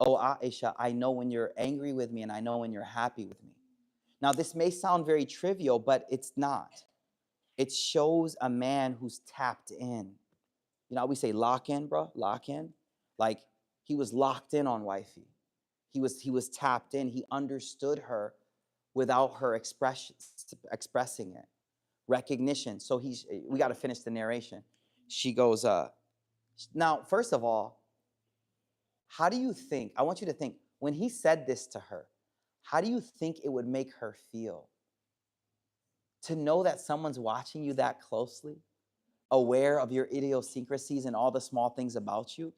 "Oh, Aisha, I know when you're angry with me and I know when you're happy with me." Now, this may sound very trivial, but it's not. It shows a man who's tapped in. You know, we say lock in, bro, lock in. Like he was locked in on wifey. He was tapped in. He understood her without her expressing it. Recognition. So we got to finish the narration. She goes, now, first of all, how do you think? I want you to think when he said this to her, how do you think it would make her feel? To know that someone's watching you that closely, aware of your idiosyncrasies and all the small things about you.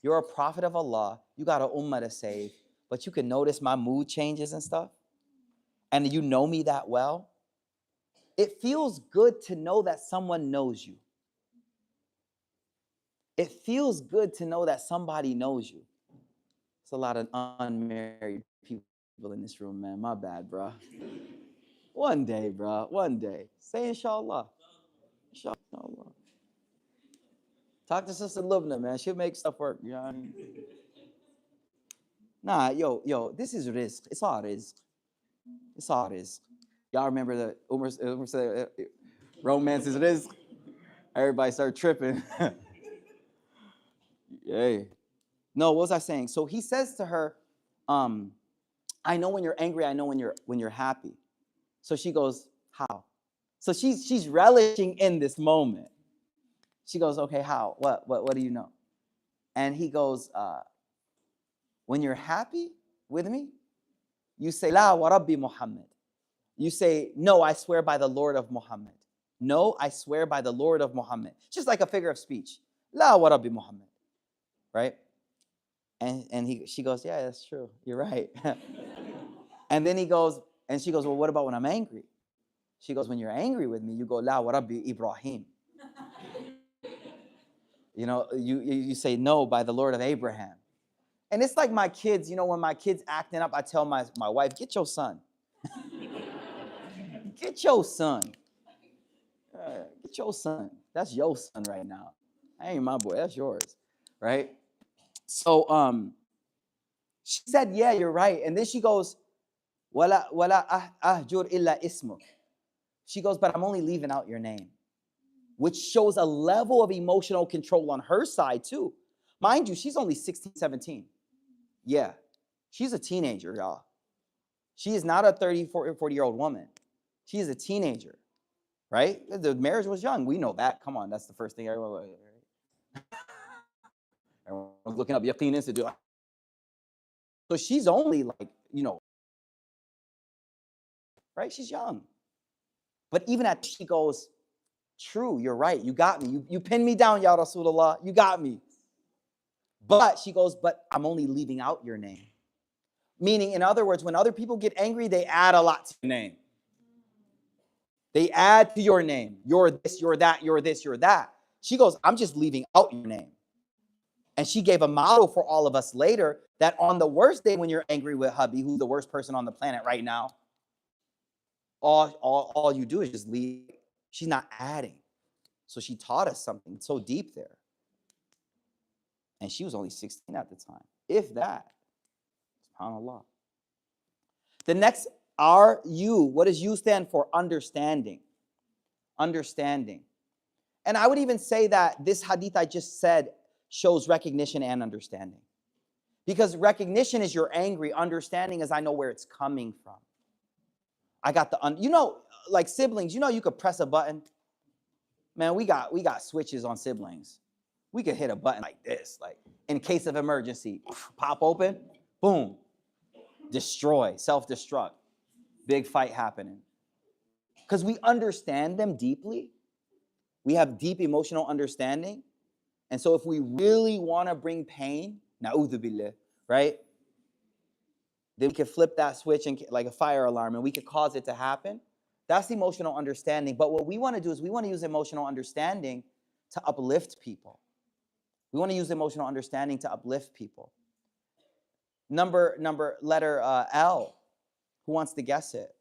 You're a prophet of Allah. You got a ummah to save, but you can notice my mood changes and stuff. And you know me that well. It feels good to know that someone knows you. It feels good to know that somebody knows you. It's a lot of unmarried people in this room, man. My bad, bro. One day, bro. One day. Say inshallah. Inshallah. Talk to Sister Lubna, man. She'll make stuff work. You know what I mean? Nah, yo, this is rizq. It's all rizq. It's all rizq. Y'all remember the Umar said, romance is rizq? Everybody started tripping. Yay. No, what was I saying? So he says to her, I know when you're angry, I know when you're happy. So she goes, how? So she's relishing in this moment. She goes, okay, how? What do you know? And he goes, when you're happy with me, you say, La wa Rabbi Muhammad. You say, no, I swear by the Lord of Muhammad. No, I swear by the Lord of Muhammad. Just like a figure of speech. La wa Rabbi Muhammad. Right? And she goes, yeah, that's true. You're right. And then she goes, well, what about when I'm angry? She goes, when you're angry with me, you go, La wa Rabbi Ibrahim. You know, you say, no, by the Lord of Abraham. And it's like my kids, you know, when my kids acting up, I tell my wife, get your son. Get your son. Get your son. That's your son right now. That ain't my boy. That's yours, right? So she said, yeah, you're right. And then she goes, wala ahjur illa ismuk. She goes, but I'm only leaving out your name, which shows a level of emotional control on her side too. Mind you, she's only 16, 17. Yeah, she's a teenager, y'all. She is not a 30, 40-year-old woman. She is a teenager, right? The marriage was young. We know that. Come on, that's the first thing everyone's looking up Yaqeen Institute. So she's only like, right? She's young. But even at she goes, true, you're right. You got me. You pinned me down, Ya Rasulullah. You got me. But she goes, but I'm only leaving out your name. Meaning, in other words, when other people get angry, they add a lot to your name. They add to your name. You're this, you're that, you're this, you're that. She goes, I'm just leaving out your name. And she gave a model for all of us later that on the worst day when you're angry with hubby, who's the worst person on the planet right now, all you do is just leave. She's not adding. So she taught us something so deep there. And she was only 16 at the time, if that. SubhanAllah. The next R-U, what does U stand for? Understanding. Understanding. And I would even say that this hadith I just said shows recognition and understanding. Because recognition is you're angry. Understanding is I know where it's coming from. I got the, like siblings, you could press a button. Man, we got switches on siblings. We could hit a button like this, like in case of emergency, pop open, boom, destroy, self-destruct, big fight happening. Because we understand them deeply. We have deep emotional understanding. And so if we really want to bring pain, na'udhu billah, right? Then we can flip that switch and like a fire alarm and we could cause it to happen. That's emotional understanding. But what we want to do is we want to use emotional understanding to uplift people. We want to use emotional understanding to uplift people. Letter L. Who wants to guess it?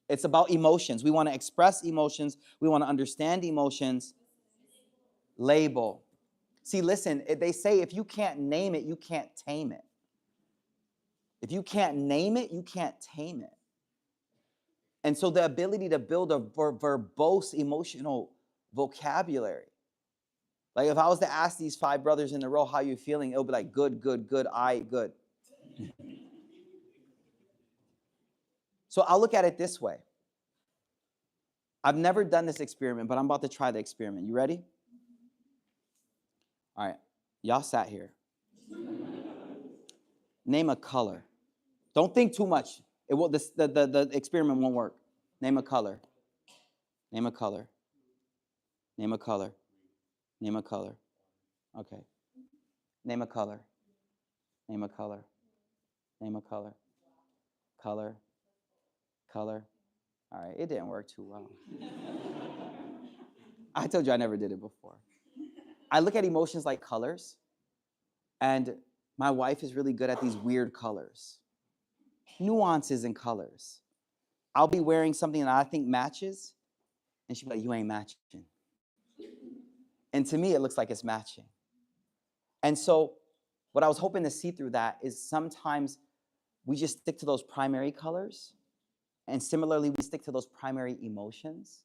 It's about emotions. We want to express emotions. We want to understand emotions. Label. See, listen, they say if you can't name it, you can't tame it. If you can't name it, you can't tame it. And so the ability to build a verbose emotional vocabulary. Like if I was to ask these 5 brothers in a row, how you feeling? It'll be like, good, good, good, good. So I'll look at it this way. I've never done this experiment, but I'm about to try the experiment. You ready? All right. Y'all sat here. Name a color. Don't think too much. It will. The experiment won't work. Name a color. Name a color. Name a color. Name a color. Okay. Name a color. Name a color. Name a color. Color. Color. All right. It didn't work too well. I told you I never did it before. I look at emotions like colors, and my wife is really good at these weird colors. Nuances in colors. I'll be wearing something that I think matches, and she'll be like, you ain't matching. And to me, it looks like it's matching. And so what I was hoping to see through that is sometimes we just stick to those primary colors, and similarly, we stick to those primary emotions,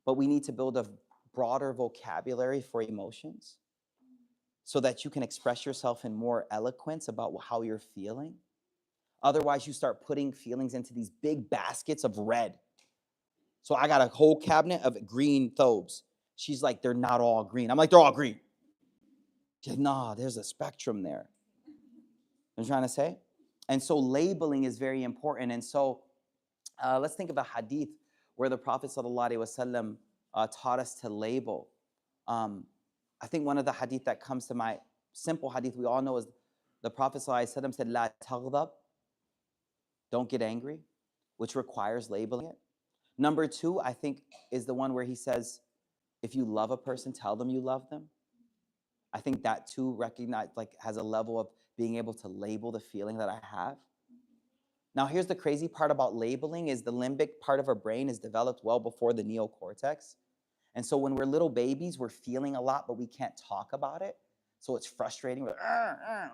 but we need to build a broader vocabulary for emotions so that you can express yourself in more eloquence about how you're feeling. Otherwise, you start putting feelings into these big baskets of red. So I got a whole cabinet of green thobes. She's like, they're not all green. I'm like, they're all green. She's like, nah, there's a spectrum there. I'm trying to say. And so labeling is very important. And so let's think of a hadith where the Prophet ﷺ taught us to label. I think one of the hadith that comes to my simple hadith we all know is the Prophet ﷺ said, La taghdab, don't get angry, which requires labeling it. Number 2, I think, is the one where he says, if you love a person, tell them you love them. I think that too has a level of being able to label the feeling that I have. Now, here's the crazy part about labeling is the limbic part of our brain is developed well before the neocortex. And so when we're little babies, we're feeling a lot, but we can't talk about it. So it's frustrating,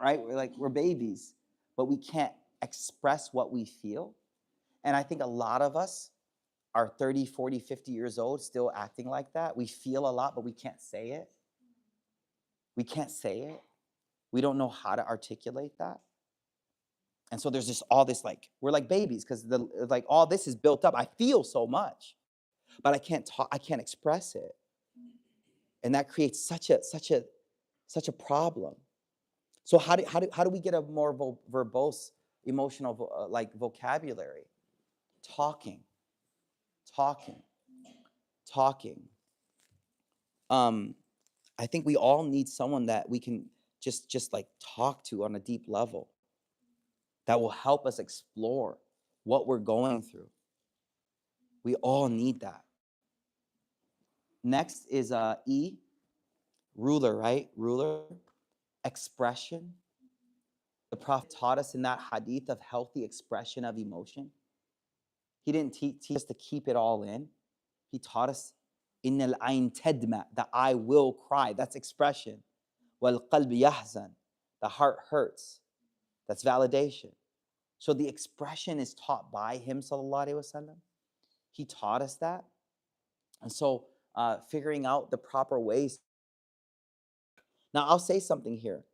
right? We're babies, but we can't express what we feel. And I think a lot of us are 30, 40, 50 years old still acting like that. We feel a lot, but we can't say it. We can't say it. We don't know how to articulate that. And so there's just all this we're like babies because all this is built up. I feel so much, but I can't talk. I can't express it, and that creates such a problem. So how do we get a more verbose, emotional like vocabulary? Talking. I think we all need someone that we can just like talk to on a deep level that will help us explore what we're going through. We all need that. Next is E, ruler, right? Ruler, expression. The Prophet taught us in that hadith of healthy expression of emotion. He didn't teach us to keep it all in. He taught us, Innal ayn tadma, the eye will cry. That's expression. Wal qalb yahzan, the heart hurts. That's validation. So the expression is taught by him, sallallahu alaihi wasallam. He taught us that. And so figuring out the proper ways. Now, I'll say something here.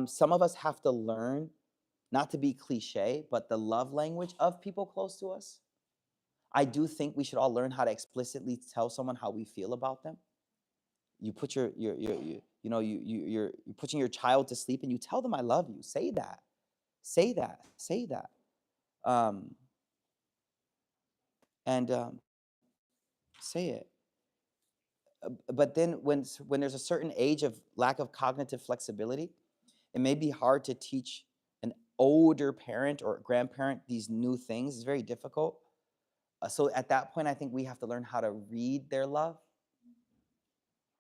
Some of us have to learn, not to be cliche, but the love language of people close to us. I do think we should all learn how to explicitly tell someone how we feel about them. You put you're putting your child to sleep and you tell them I love you. Say that. Say that. Say that. Say it. But then when there's a certain age of lack of cognitive flexibility, it may be hard to teach an older parent or grandparent these new things. It's very difficult. So at that point, I think we have to learn how to read their love.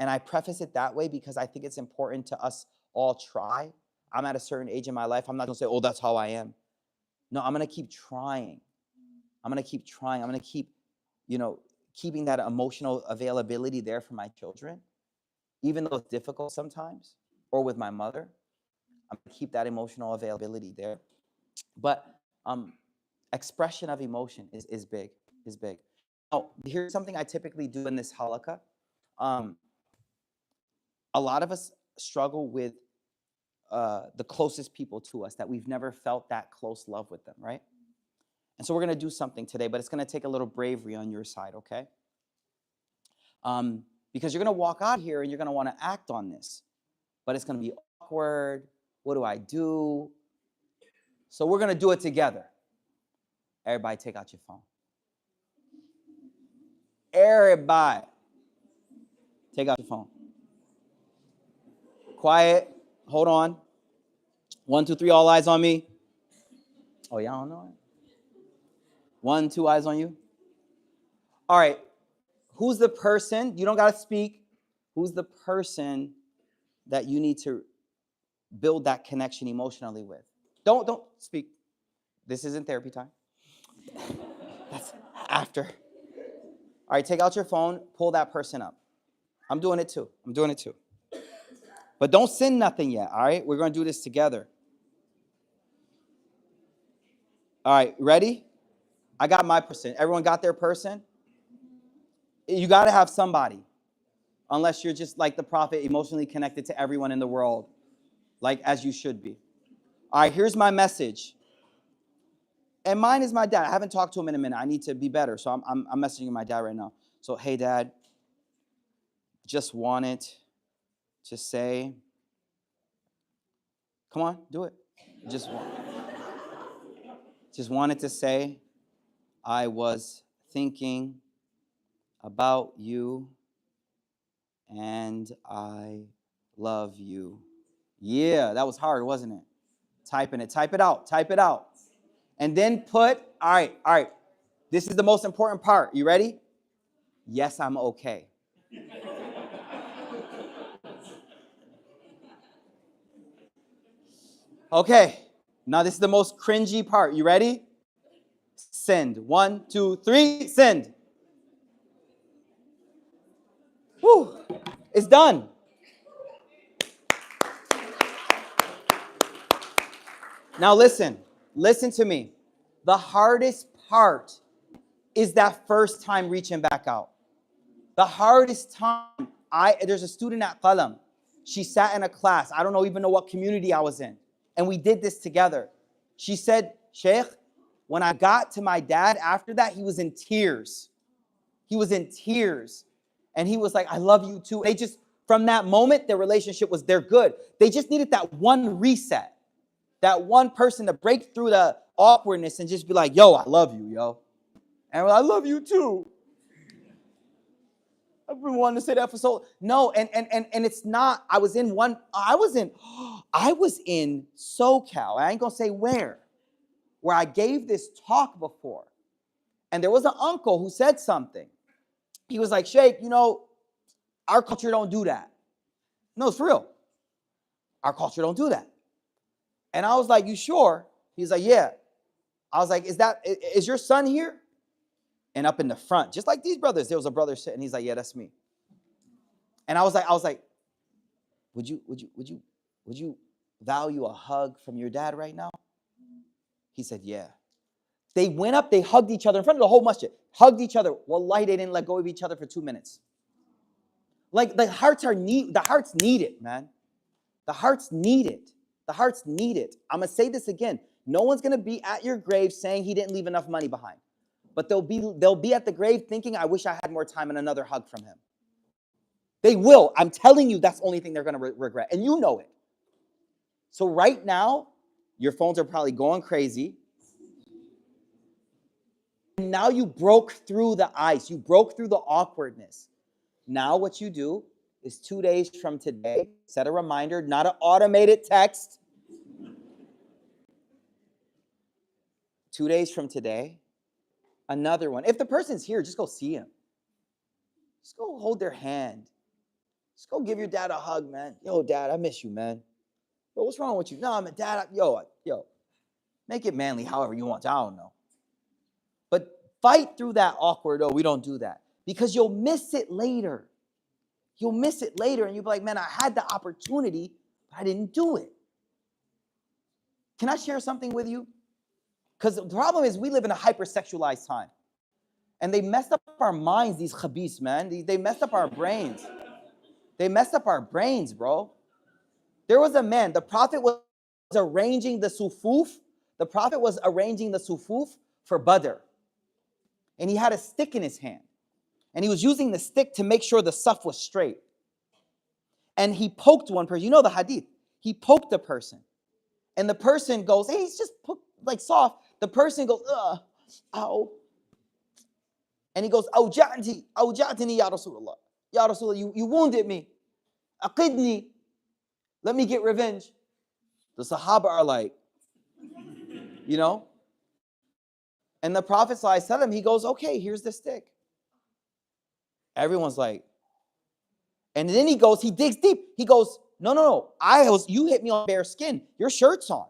And I preface it that way because I think it's important to us all try. I'm at a certain age in my life. I'm not going to say, oh, that's how I am. No, I'm going to keep trying. I'm going to keep trying. I'm going to keep, keeping that emotional availability there for my children, even though it's difficult sometimes, or with my mother. I'm going to keep that emotional availability there. But expression of emotion is big. Now, here's something I typically do in this halaqah. A lot of us struggle with the closest people to us, that we've never felt that close love with them, right? And so we're going to do something today, but it's going to take a little bravery on your side, okay? Because you're going to walk out here and you're going to want to act on this, but it's going to be awkward. What do I do? So we're going to do it together. Everybody take out your phone. Everybody take out your phone. Quiet. Hold on. 1, 2, 3, all eyes on me. Oh, y'all don't know it? 1, 2 eyes on you. All right. Who's the person? You don't got to speak. Who's the person that you need to build that connection emotionally with? Don't speak. This isn't therapy time. That's after. All right, take out your phone. Pull that person up. I'm doing it too. But don't send nothing yet, all right? We're going to do this together. All right, ready? I got my person. Everyone got their person? You got to have somebody. Unless you're just like the Prophet, emotionally connected to everyone in the world, like as you should be. All right, here's my message. And mine is my dad. I haven't talked to him in a minute. I need to be better. So I'm messaging my dad right now. So, hey, Dad, just wanted to say, come on, do it. Just wanted to say, I was thinking about you and I love you. Yeah, that was hard, wasn't it? Typing it. Type it out. And then put, all right. This is the most important part. You ready? Yes, I'm okay. Okay, now this is the most cringy part. You ready? Send. 1, 2, 3, send. Whew, it's done. Now listen to me. The hardest part is that first time reaching back out. The hardest time, there's a student at Qalam. She sat in a class. I don't even know what community I was in. And we did this together. She said, Shaykh, when I got to my dad after that, he was in tears. And he was like, I love you too. They just From that moment, their relationship was, they're good. They just needed that one reset, that one person to break through the awkwardness and just be like, yo, I love you, yo. And we're like, I love you too. I've been wanting to say that for so no, and it's not. I was in SoCal. I ain't gonna say where I gave this talk before. And there was an uncle who said something. He was like, Shaykh, our culture don't do that. No, it's for real. Our culture don't do that. And I was like, you sure? He's like, yeah. I was like, is your son here? And up in the front, just like these brothers, there was a brother sitting. He's like, yeah, that's me. And I was like, would you value a hug from your dad right now? He said, yeah. They went up, they hugged each other in front of the whole masjid, hugged each other. Wallahi, they didn't let go of each other for 2 minutes. Like the hearts need it, man. The hearts need it. The hearts need it. I'm gonna say this again. No one's gonna be at your grave saying he didn't leave enough money behind. But they'll be at the grave thinking, I wish I had more time and another hug from him. They will. I'm telling you, that's the only thing they're gonna regret. And you know it. So right now, your phones are probably going crazy. And now you broke through the ice. You broke through the awkwardness. Now what you do is 2 days from today, set a reminder, not an automated text. 2 days from today, another one. If the person's here, just go see him. Just go hold their hand. Just go give your dad a hug, man. Yo, dad, I miss you, man. Yo, what's wrong with you? No, I'm a dad. Yo. Make it manly however you want. I don't know. But fight through that awkward, we don't do that. Because you'll miss it later. You'll miss it later and you'll be like, man, I had the opportunity, but I didn't do it. Can I share something with you? Because the problem is we live in a hypersexualized time. And they messed up our minds, these khabis, man. They messed up our brains. They messed up our brains, bro. There was a man, the Prophet was arranging the sufuf. The Prophet was arranging the sufuf for Badr. And he had a stick in his hand. And he was using the stick to make sure the saf was straight. And he poked one person. You know the hadith. He poked a person. And the person goes, hey, he's just like soft. The person goes, ow. And he goes, awja'tini ya Rasulullah. Ya Rasulullah, you wounded me. Aqidni. Let me get revenge. The Sahaba are like, And the Prophet ﷺ, he goes, okay, here's the stick. Everyone's like, and then he digs deep. He goes, no, you hit me on bare skin. Your shirt's on.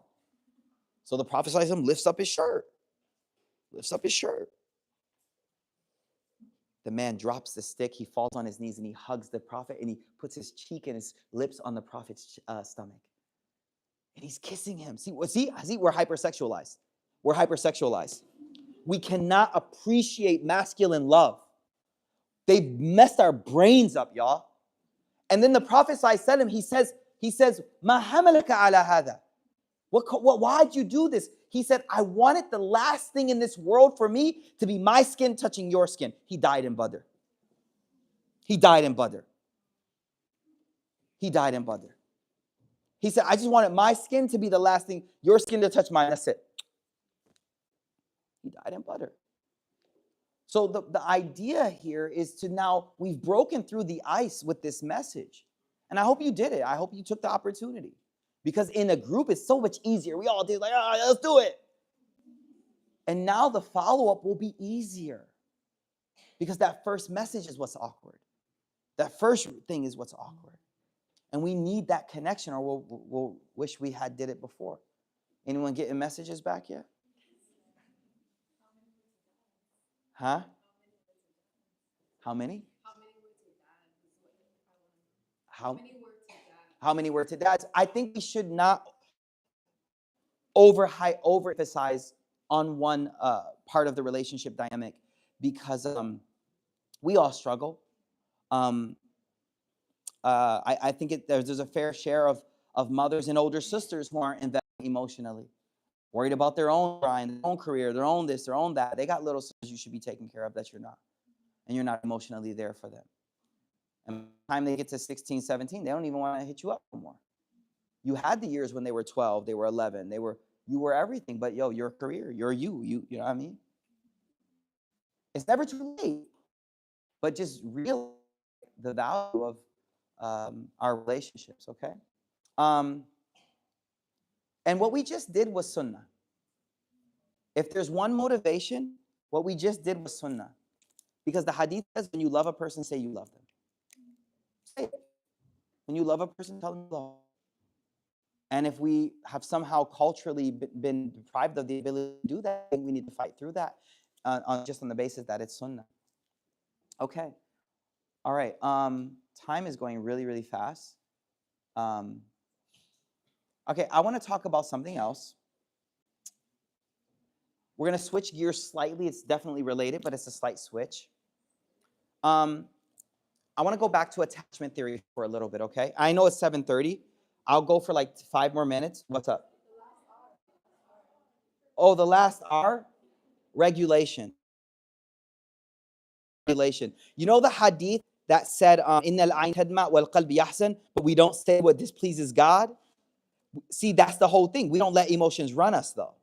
So the Prophet ﷺ lifts up his shirt. The man drops the stick. He falls on his knees and he hugs the Prophet and he puts his cheek and his lips on the Prophet's stomach. And he's kissing him. See, we're hypersexualized. We cannot appreciate masculine love. They messed our brains up, y'all. And then the Prophet ﷺ, he says, Ma hamalaka ala hada. Why'd you do this? He said, I wanted the last thing in this world for me to be my skin touching your skin. He died in Badr. He said, I just wanted my skin to be the last thing, your skin to touch mine. That's it. He died in Badr. So the idea here is to now, we've broken through the ice with this message. And I hope you did it. I hope you took the opportunity. Because in a group, it's so much easier. We all did like, let's do it. And now the follow-up will be easier. Because that first message is what's awkward. That first thing is what's awkward. And we need that connection or we'll wish we had did it before. Anyone getting messages back yet? Huh? How many? How many were to dads? I think we should not overemphasize on one part of the relationship dynamic because we all struggle. I think there's a fair share of mothers and older sisters who aren't investing emotionally, worried about their own grind, their own career, their own this, their own that. They got little sisters you should be taking care of that you're not, and you're not emotionally there for them. Am Time they get to 16, 17, they don't even want to hit you up anymore. You had the years when they were 12, they were 11, you were everything, but yo, your career, you're you know what I mean? It's never too late, but just realize the value of our relationships, okay? And what we just did was sunnah. If there's one motivation, what we just did was sunnah. Because the hadith says when you love a person, say you love them. Say it. When you love a person, tell them you love them. And if we have somehow culturally been deprived of the ability to do that, we need to fight through that just on the basis that it's sunnah. Okay. All right. Time is going really, really fast. Okay, I want to talk about something else. We're going to switch gears slightly. It's definitely related, but it's a slight switch. I want to go back to attachment theory for a little bit, okay? I know it's 7:30. I'll go for like 5 more minutes. What's up? Oh, the last R? Regulation. Regulation. You know the hadith that said, "Innal ayn tadma wal qalb yahzan," but we don't say what displeases God? See, that's the whole thing. We don't let emotions run us, though.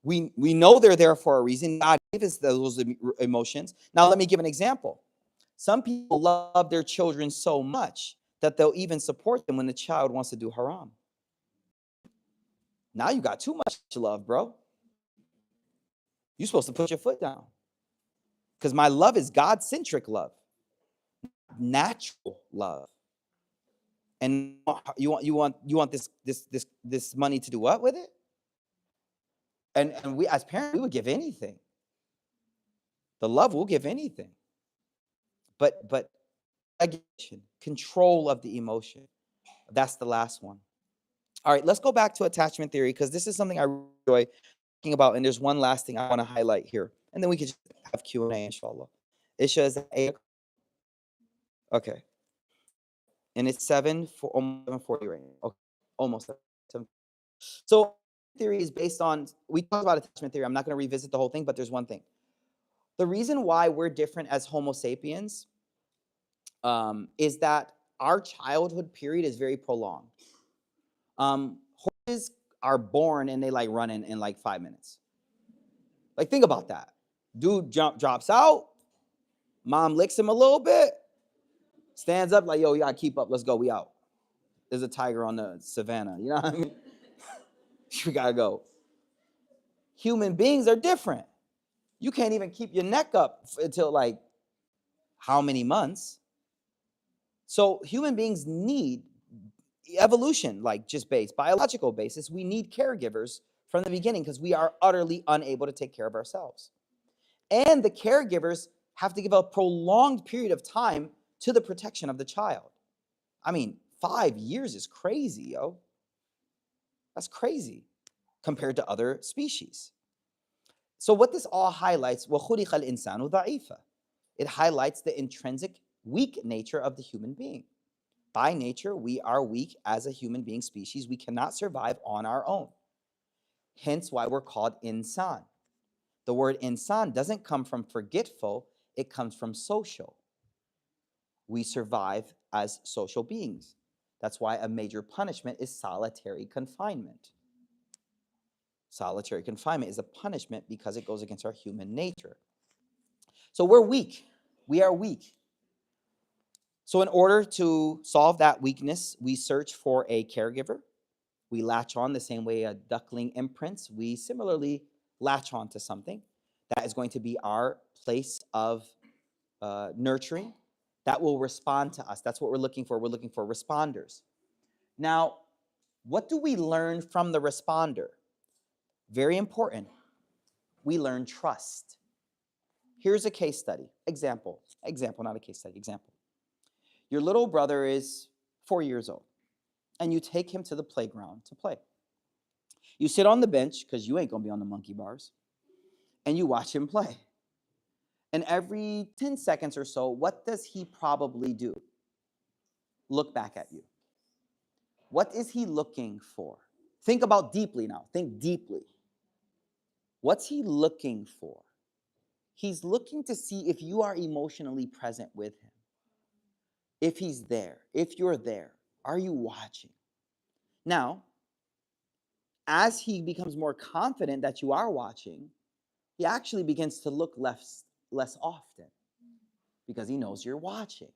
We know they're there for a reason. God gave us those emotions. Now, let me give an example. Some people love their children so much that they'll even support them when the child wants to do haram. Now you got too much love, bro. You're supposed to put your foot down. Because my love is God-centric love, natural love. And you want this money to do what with it? And we as parents, we would give anything. The love will give anything. But control of the emotion. That's the last one. All right, let's go back to attachment theory because this is something I enjoy talking about. And there's one last thing I want to highlight here, and then we can just have Q&A, inshallah. Isha, is that 8? Okay. And it's 7:40 right now. Okay, almost 7. So theory is based on, we talked about attachment theory. I'm not going to revisit the whole thing, but there's one thing. The reason why we're different as Homo sapiens is that our childhood period is very prolonged. Horses are born and they like run in like 5 minutes. Like, think about that. Dude drops out, mom licks him a little bit, stands up like, yo, you gotta keep up, let's go, we out. There's a tiger on the savannah, you know what I mean? We gotta go. Human beings are different. You can't even keep your neck up until like how many months? So human beings need evolution, like just biological basis. We need caregivers from the beginning because we are utterly unable to take care of ourselves. And the caregivers have to give a prolonged period of time to the protection of the child. I mean, 5 years is crazy, yo. That's crazy compared to other species. So what this all highlights, وَخُلِقَ الْإِنسَانُ ضَعِيفًا. It highlights the intrinsic weak nature of the human being. By nature, we are weak as a human being species. We cannot survive on our own. Hence why we're called insan. The word insan doesn't come from forgetful, it comes from social. We survive as social beings. That's why a major punishment is solitary confinement. Solitary confinement is a punishment because it goes against our human nature. So we're weak. We are weak. So in order to solve that weakness, we search for a caregiver. We latch on the same way a duckling imprints. We similarly latch on to something that is going to be our place of nurturing that will respond to us. That's what we're looking for. We're looking for responders. Now, what do we learn from the responder? Very important. We learn trust. Here's a case study. Example, not a case study, example. Your little brother is 4 years old, and you take him to the playground to play. You sit on the bench, because you ain't going to be on the monkey bars, and you watch him play. And every 10 seconds or so, what does he probably do? Look back at you. What is he looking for? Think about deeply now. Think deeply. What's he looking for? He's looking to see if you are emotionally present with him. if he's there, if you're there, are you watching? Now, as he becomes more confident that you are watching, he actually begins to look less often because he knows you're watching.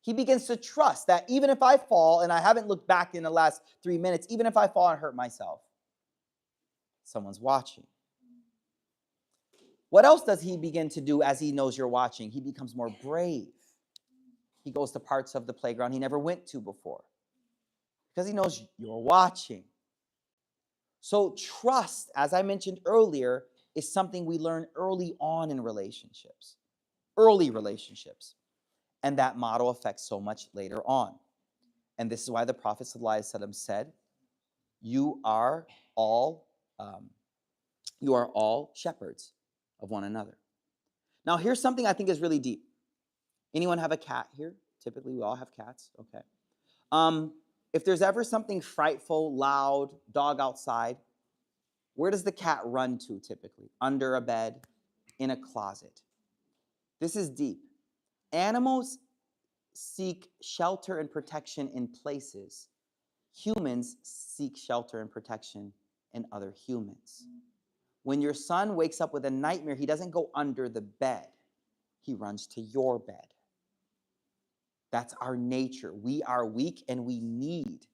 He begins to trust that even if I fall and I haven't looked back in the last 3 minutes, even if I fall and hurt myself, someone's watching. What else does he begin to do as he knows you're watching? He becomes more brave. He goes to parts of the playground he never went to before because he knows you're watching. So trust, as I mentioned earlier, is something we learn early on in relationships, early relationships. And that model affects so much later on. And this is why the Prophet ﷺ said, you are all shepherds of one another. Now, here's something I think is really deep. Anyone have a cat here? Typically, we all have cats. Okay. If there's ever something frightful, loud, dog outside, where does the cat run to typically? Under a bed, in a closet. This is deep. Animals seek shelter and protection in places. Humans seek shelter and protection in other humans. When your son wakes up with a nightmare, he doesn't go under the bed. He runs to your bed. That's our nature. We are weak and we need.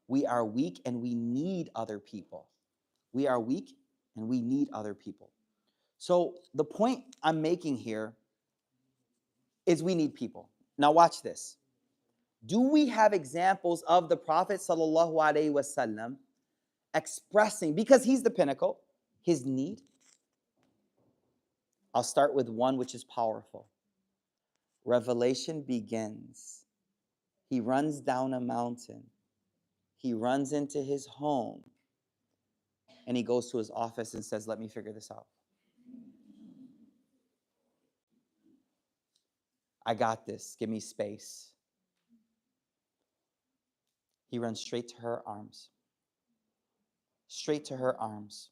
We are weak and we need other people. We are weak and we need other people. So the point I'm making here is we need people. Now watch this. Do we have examples of the Prophet sallallahu alaihi wasallam expressing, because he's the pinnacle, his need? I'll start with one which is powerful. Revelation begins. He runs down a mountain. He runs into his home. And he goes to his office and says, let me figure this out. I got this. Give me space. He runs straight to her arms. Straight to her arms.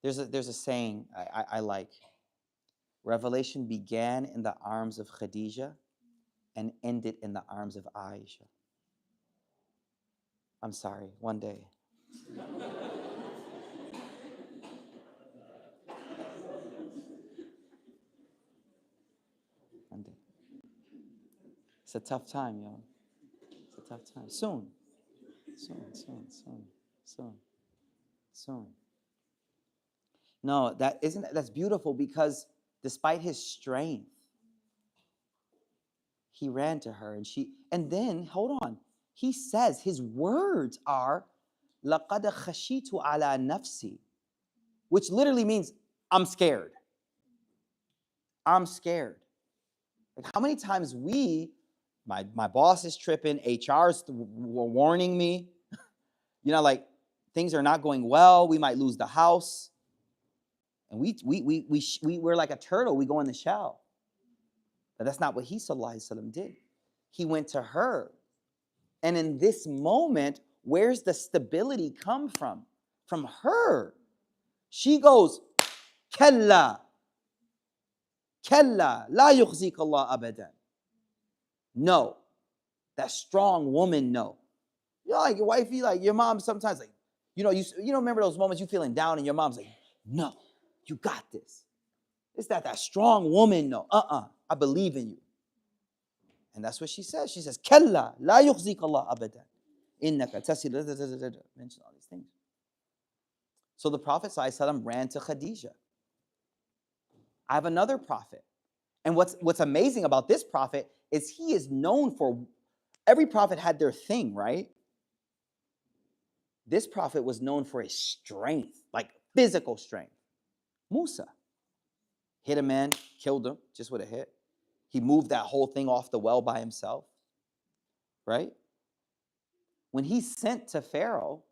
There's a saying I like. Revelation began in the arms of Khadijah and ended in the arms of Aisha. I'm sorry, one day. One day. It's a tough time, yo. It's a tough time. Soon. No, that's beautiful because despite his strength, he ran to her and then, hold on, he says, his words are, لَقَدْ خَشِيتُ عَلَى نَفْسِي, which literally means, I'm scared. I'm scared. Like how many times my boss is tripping, HR's warning me, like things are not going well, we might lose the house. And we're like a turtle, we go in the shell. But that's not what he sallallahu alaihi wasallam did. He went to her. And in this moment, where's the stability come from? From her. She goes, Kalla, la yukhzik Allah abadan. No. That strong woman, no. Like your wifey, like your mom sometimes like, you remember those moments you feeling down and your mom's like, no, you got this. It's that strong woman, no. I believe in you. And that's what she says. She says, Kalla, la yukhzik Allah abadan. Innaka tasil, mention all these things. So the Prophet ﷺ ran to Khadijah. I have another prophet. And what's amazing about this prophet is he is known for, every prophet had their thing, right? This prophet was known for his strength, like physical strength. Musa hit a man, killed him, just with a hit. He moved that whole thing off the well by himself, right? When he's sent to Pharaoh,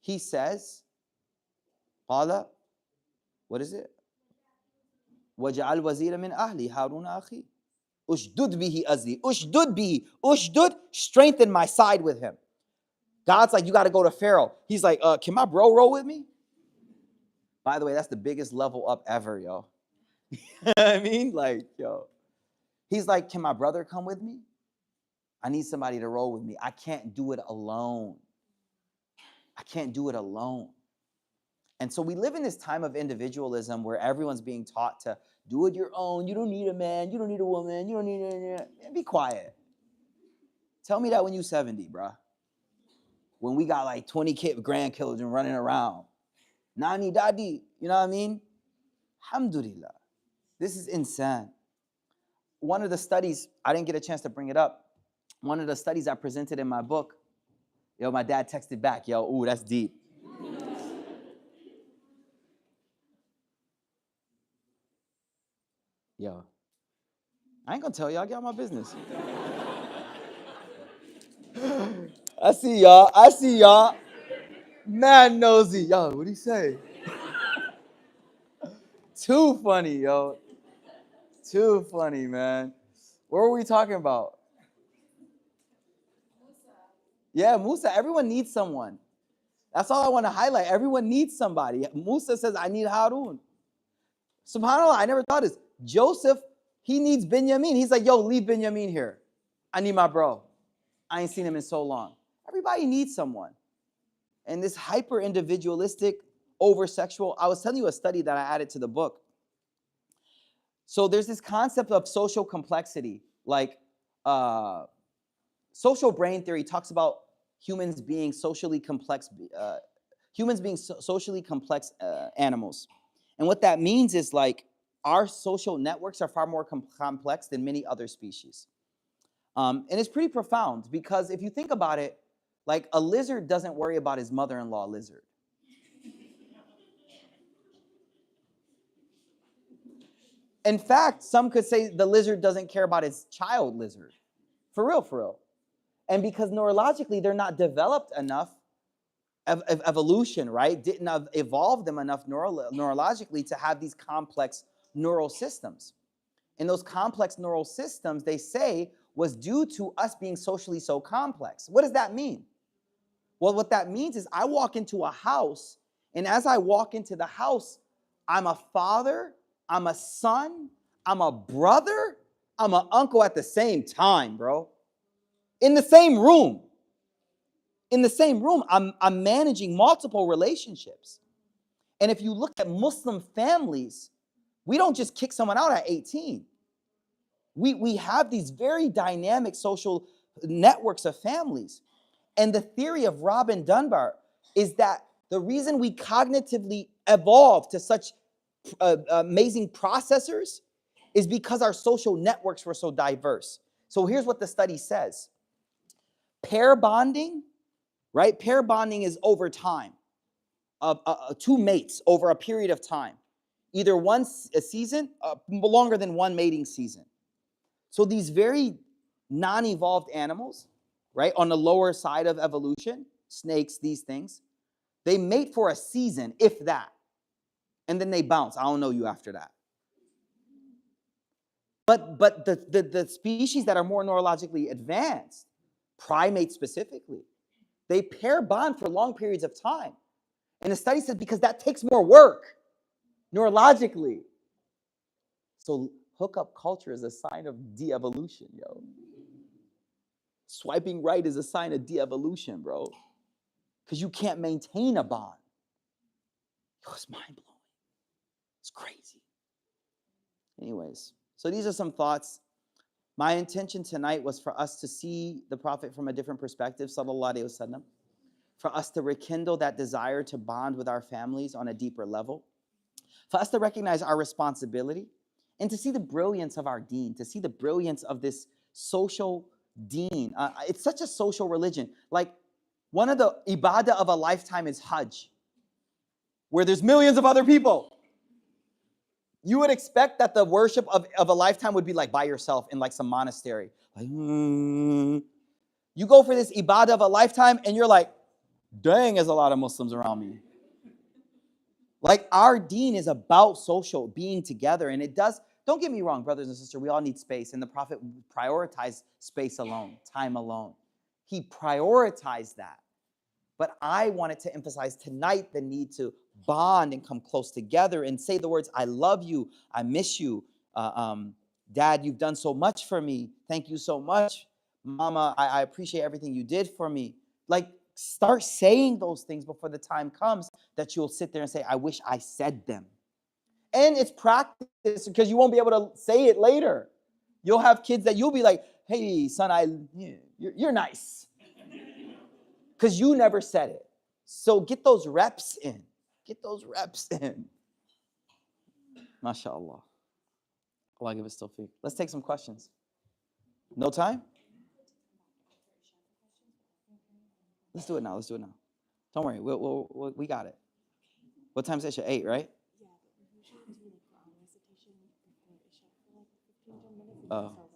he says, Qala, what is it? وَجَعَلْ وَزِيرًا مِنْ أَهْلِي هَارُونَ أَخِي Ushdud bihi azri. Ushdud bihi. Ushdud, strengthen my side with him. God's like, you got to go to Pharaoh. He's like, can my bro roll with me? By the way, that's the biggest level up ever, yo. I mean, like, yo. He's like, can my brother come with me? I need somebody to roll with me. I can't do it alone. I can't do it alone. And so we live in this time of individualism where everyone's being taught to do it your own. You don't need a man. You don't need a woman. You don't need a... Be quiet. Tell me that when you're 70, bruh. When we got like 20 grandchildren running around. Nani, daddy. You know what I mean? Alhamdulillah. This is insane. One of the studies, I didn't get a chance to bring it up. One of the studies I presented in my book, yo, my dad texted back, yo, ooh, that's deep. Yo, I ain't gonna tell y'all, get out my business. I see y'all. Man nosy. Yo, what'd he say? Too funny, yo. Too funny, man. What were we talking about? Yeah, Musa, everyone needs someone. That's all I want to highlight. Everyone needs somebody. Musa says, I need Harun. SubhanAllah, I never thought this. Joseph, he needs Benjamin. He's like, yo, leave Benjamin here. I need my bro. I ain't seen him in so long. Everybody needs someone. And this hyper-individualistic, over-sexual, I was telling you a study that I added to the book. So there's this concept of social complexity. Like social brain theory talks about humans being socially complex, socially complex animals. And what that means is like our social networks are far more complex than many other species. And it's pretty profound because if you think about it, like a lizard doesn't worry about his mother-in-law lizard. In fact, some could say the lizard doesn't care about its child lizard. For real, for real. And because neurologically, they're not developed enough, evolution, right? Didn't have evolved them enough neurologically to have these complex neural systems. And those complex neural systems, they say, was due to us being socially so complex. What does that mean? Well, what that means is I walk into a house, and as I walk into the house, I'm a father, I'm a son, I'm a brother, I'm an uncle at the same time, bro. In the same room. In the same room, I'm managing multiple relationships. And if you look at Muslim families, we don't just kick someone out at 18. We have these very dynamic social networks of families. And the theory of Robin Dunbar is that the reason we cognitively evolved to such amazing processors is because our social networks were so diverse. So here's what the study says. Pair bonding, right? Pair bonding is over time, two mates over a period of time, either a season, longer than one mating season. So these very non-evolved animals, right, on the lower side of evolution, snakes, these things, they mate for a season, if that, and then they bounce. I don't know you after that. But the species that are more neurologically advanced, primates specifically, they pair bond for long periods of time. And the study says because that takes more work neurologically. So hookup culture is a sign of de-evolution, yo. Swiping right is a sign of de-evolution, bro. Because you can't maintain a bond. Yo, it's mind-blowing. It's crazy. Anyways, so these are some thoughts. My intention tonight was for us to see the Prophet from a different perspective, sallallahu alaihi wasallam, for us to rekindle that desire to bond with our families on a deeper level, for us to recognize our responsibility, and to see the brilliance of our deen, to see the brilliance of this social deen. It's such a social religion. Like, one of the ibadah of a lifetime is Hajj, where there's millions of other people. You would expect that the worship of a lifetime would be like by yourself in like some monastery. Like, You go for this ibadah of a lifetime and you're like, dang, there's a lot of Muslims around me. Like, our deen is about social, being together. And it does, don't get me wrong, brothers and sisters, we all need space. And the Prophet prioritized space alone, time alone. He prioritized that. But I wanted to emphasize tonight the need to bond and come close together and say the words, I love you, I miss you, Dad, you've done so much for me. Thank you so much. Mama, I appreciate everything you did for me. Like, start saying those things before the time comes that you'll sit there and say, I wish I said them. And it's practice because you won't be able to say it later. You'll have kids that you'll be like, hey, son, you're nice. Because you never said it. So get those reps in. Get those reps in. MashaAllah. Allah give us tawfiq. Let's take some questions. No time? Let's do it now. Don't worry. We got it. What time is Isha? 8, right? Yeah, but we usually do like recitation before Isha for like 15 minutes. Oh.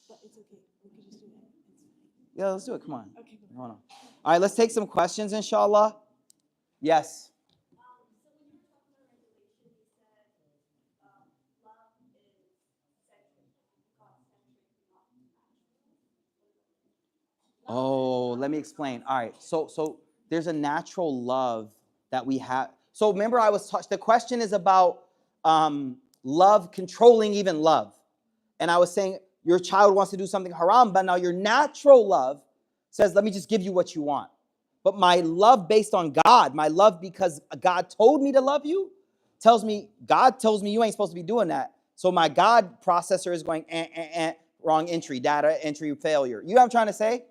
But it's okay. We could just do it. It's fine. Yeah, let's do it. Come on. Okay. Hold on. All right, let's take some questions, inshallah. Yes. Oh, let me explain. All right, so there's a natural love that we have. So remember, I was touched. The question is about love controlling even love, and I was saying your child wants to do something haram, but now your natural love says, "Let me just give you what you want." But my love based on God, my love because God told me to love you, God tells me you ain't supposed to be doing that. So my God processor is going, wrong entry, data entry failure. You know what I'm trying to say?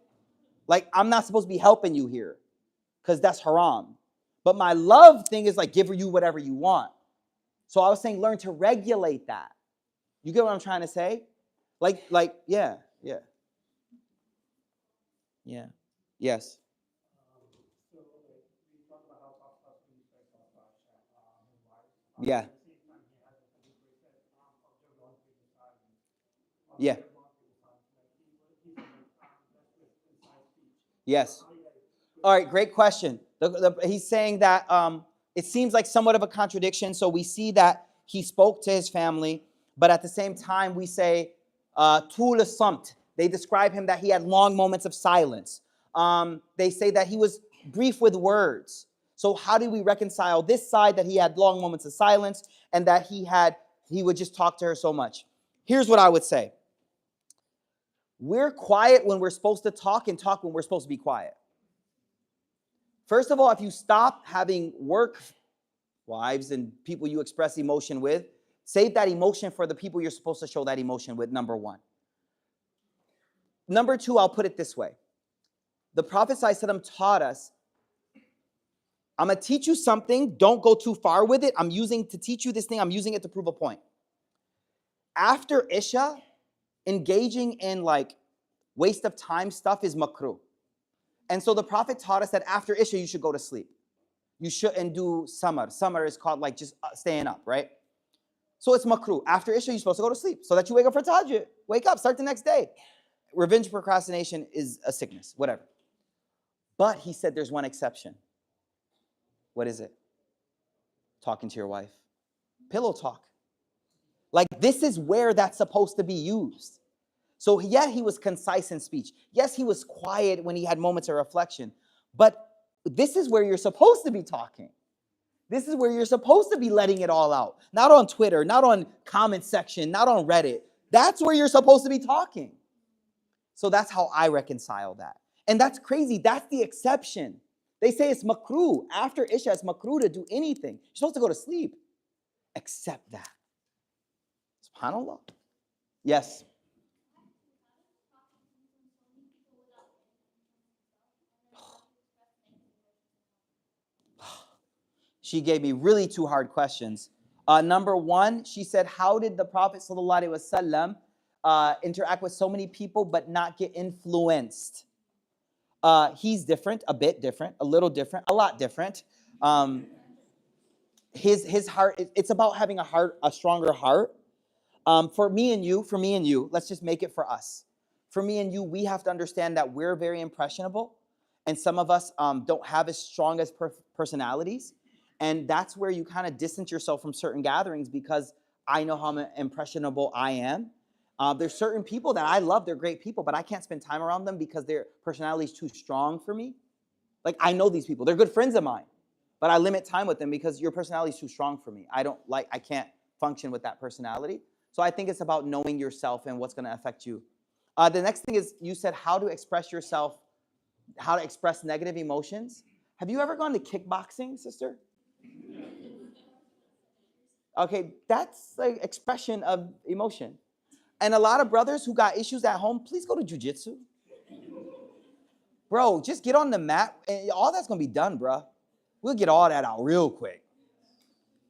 Like, I'm not supposed to be helping you here because that's haram. But my love thing is like, give you whatever you want. So I was saying, learn to regulate that. You get what I'm trying to say? Like, yeah. Yes. Yeah. Yeah. Yes. All right, great question. He's saying that it seems like somewhat of a contradiction. So we see that he spoke to his family, but at the same time we say tul samt. They describe him that he had long moments of silence. They say that he was brief with words. So how do we reconcile this side that he had long moments of silence and that he would just talk to her so much? Here's what I would say. We're quiet when we're supposed to talk and talk when we're supposed to be quiet. First of all, if you stop having work wives and people you express emotion with, save that emotion for the people you're supposed to show that emotion with, number one. Number two, I'll put it this way. The Prophet ﷺ taught us, I'm going to teach you something. Don't go too far with it. To teach you this thing, I'm using it to prove a point. After Isha, engaging in like waste of time stuff is makruh. And so the Prophet taught us that after Isha, you should go to sleep. You shouldn't do samar. Samar is called like just staying up, right? So it's makruh. After Isha, you're supposed to go to sleep so that you wake up for tahajjud. Wake up, start the next day. Revenge procrastination is a sickness, whatever. But he said there's one exception. What is it? Talking to your wife. Pillow talk. Like, this is where that's supposed to be used. So yeah, he was concise in speech. Yes, he was quiet when he had moments of reflection. But this is where you're supposed to be talking. This is where you're supposed to be letting it all out. Not on Twitter, not on comment section, not on Reddit. That's where you're supposed to be talking. So that's how I reconcile that. And that's crazy. That's the exception. They say it's makruh. After Isha, it's makruh to do anything. You're supposed to go to sleep. Accept that. SubhanAllah. Yes. She gave me really two hard questions. Number one, she said, how did the Prophet ﷺ interact with so many people but not get influenced? He's different, a bit different, a little different, a lot different. His heart, it's about having a stronger heart. For me and you, let's just make it for us. For me and you, we have to understand that we're very impressionable, and some of us don't have as strong as personalities. And that's where you kind of distance yourself from certain gatherings because I know how impressionable I am. There's certain people that I love, they're great people, but I can't spend time around them because their personality is too strong for me. Like, I know these people, they're good friends of mine, but I limit time with them because your personality is too strong for me. I can't function with that personality. So I think it's about knowing yourself and what's going to affect you. The next thing is you said how to express yourself, how to express negative emotions. Have you ever gone to kickboxing, sister? Okay, that's like expression of emotion. And a lot of brothers who got issues at home, please go to jujitsu. Bro, just get on the mat and all that's gonna be done, bro. We'll get all that out real quick.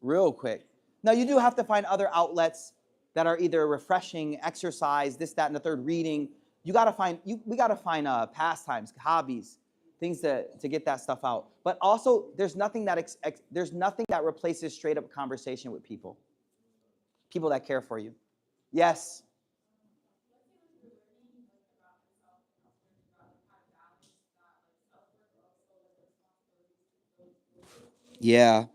Real quick. Now you do have to find other outlets that are either refreshing, exercise, this, that, and the third, reading. We gotta find pastimes, hobbies, things to get that stuff out. But also, there's nothing that replaces straight up conversation with people that care for you. Yes. Yeah.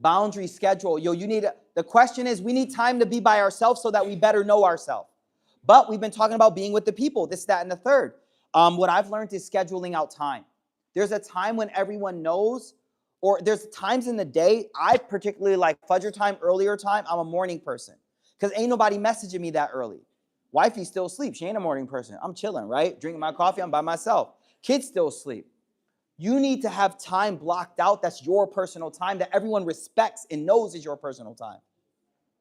Boundary schedule. The question is, we need time to be by ourselves so that we better know ourselves. But we've been talking about being with the people, this, that, and the third. What I've learned is scheduling out time. There's a time when everyone knows, or there's times in the day, I particularly like Fajr time, earlier time. I'm a morning person because ain't nobody messaging me that early. Wifey's still asleep. She ain't a morning person. I'm chilling, right? Drinking my coffee. I'm by myself. Kids still asleep. You need to have time blocked out. That's your personal time that everyone respects and knows is your personal time,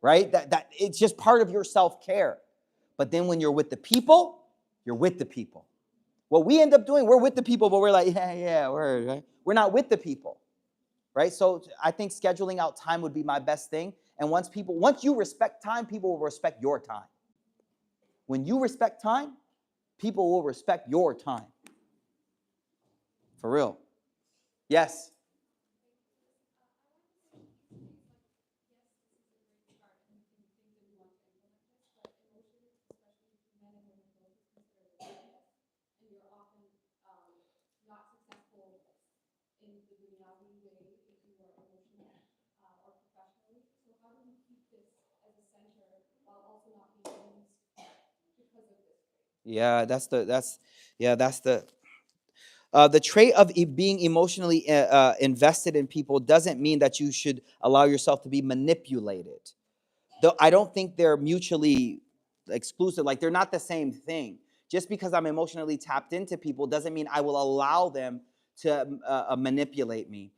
right? That it's just part of your self-care. But then when you're with the people, you're with the people. What we end up doing, we're with the people, but we're like, we're not with the people, right? So I think scheduling out time would be my best thing. And once you respect time, people will respect your time. When you respect time, people will respect your time. For real. Yes. Yeah, that's the trait of being emotionally invested in people doesn't mean that you should allow yourself to be manipulated. Though I don't think they're mutually exclusive. Like they're not the same thing. Just because I'm emotionally tapped into people doesn't mean I will allow them to manipulate me.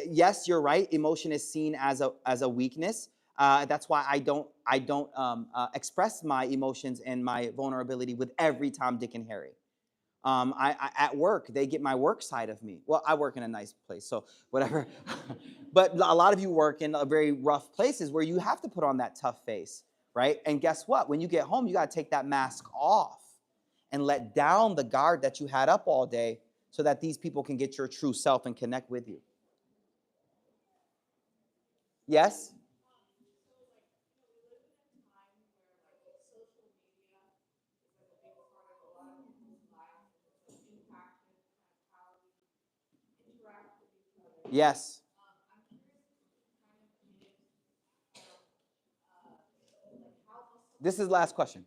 Yes, you're right. Emotion is seen as a weakness. That's why I don't express my emotions and my vulnerability with every Tom, Dick, and Harry. I at work, they get my work side of me. Well, I work in a nice place, so whatever. But a lot of you work in very rough places where you have to put on that tough face, right? And guess what? When you get home, you got to take that mask off and let down the guard that you had up all day so that these people can get your true self and connect with you. Yes? Yes. This is the last question.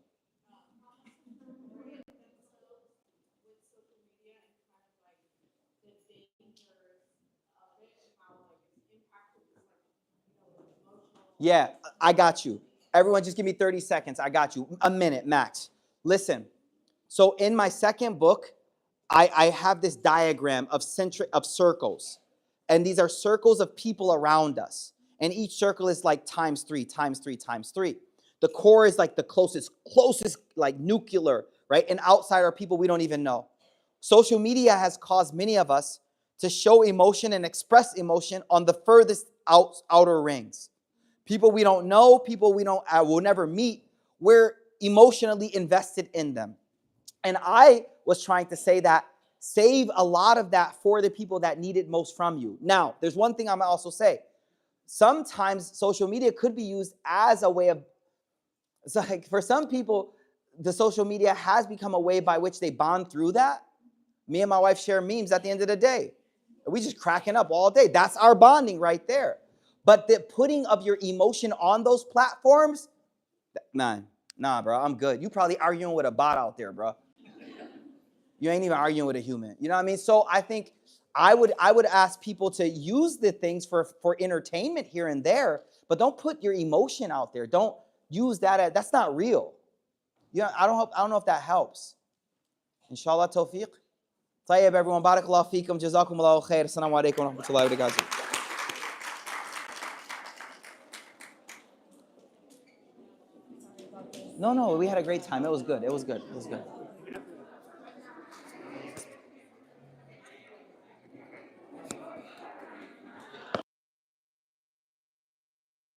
Yeah, I got you. Everyone just give me 30 seconds. I got you. A minute max. Listen. So in my second book, I have this diagram of circles. And these are circles of people around us. And each circle is like times 3, times 3, times 3. The core is like the closest like nuclear, right? And outside are people we don't even know. Social media has caused many of us to show emotion and express emotion on the furthest outer rings. People we don't know, people will never meet, we're emotionally invested in them. And I was trying to say that save a lot of that for the people that need it most from you. Now, there's one thing I'm also say. Sometimes social media could be used as a way of, so like for some people, the social media has become a way by which they bond through that. Me and my wife share memes at the end of the day. We just cracking up all day. That's our bonding right there. But the putting of your emotion on those platforms, nah, bro, I'm good. You probably arguing with a bot out there, bro. You ain't even arguing with a human. You know what I mean? So I think I would ask people to use the things for entertainment here and there, but don't put your emotion out there. Don't use that. That's not real. Yeah, I don't know if that helps. Inshallah tawfiq. طيب everyone, barakallahu feekum, jazakumullahu khair. Assalamu alaikum wa rahmatullahi wa barakatuh. No, we had a great time. It was good. It was good.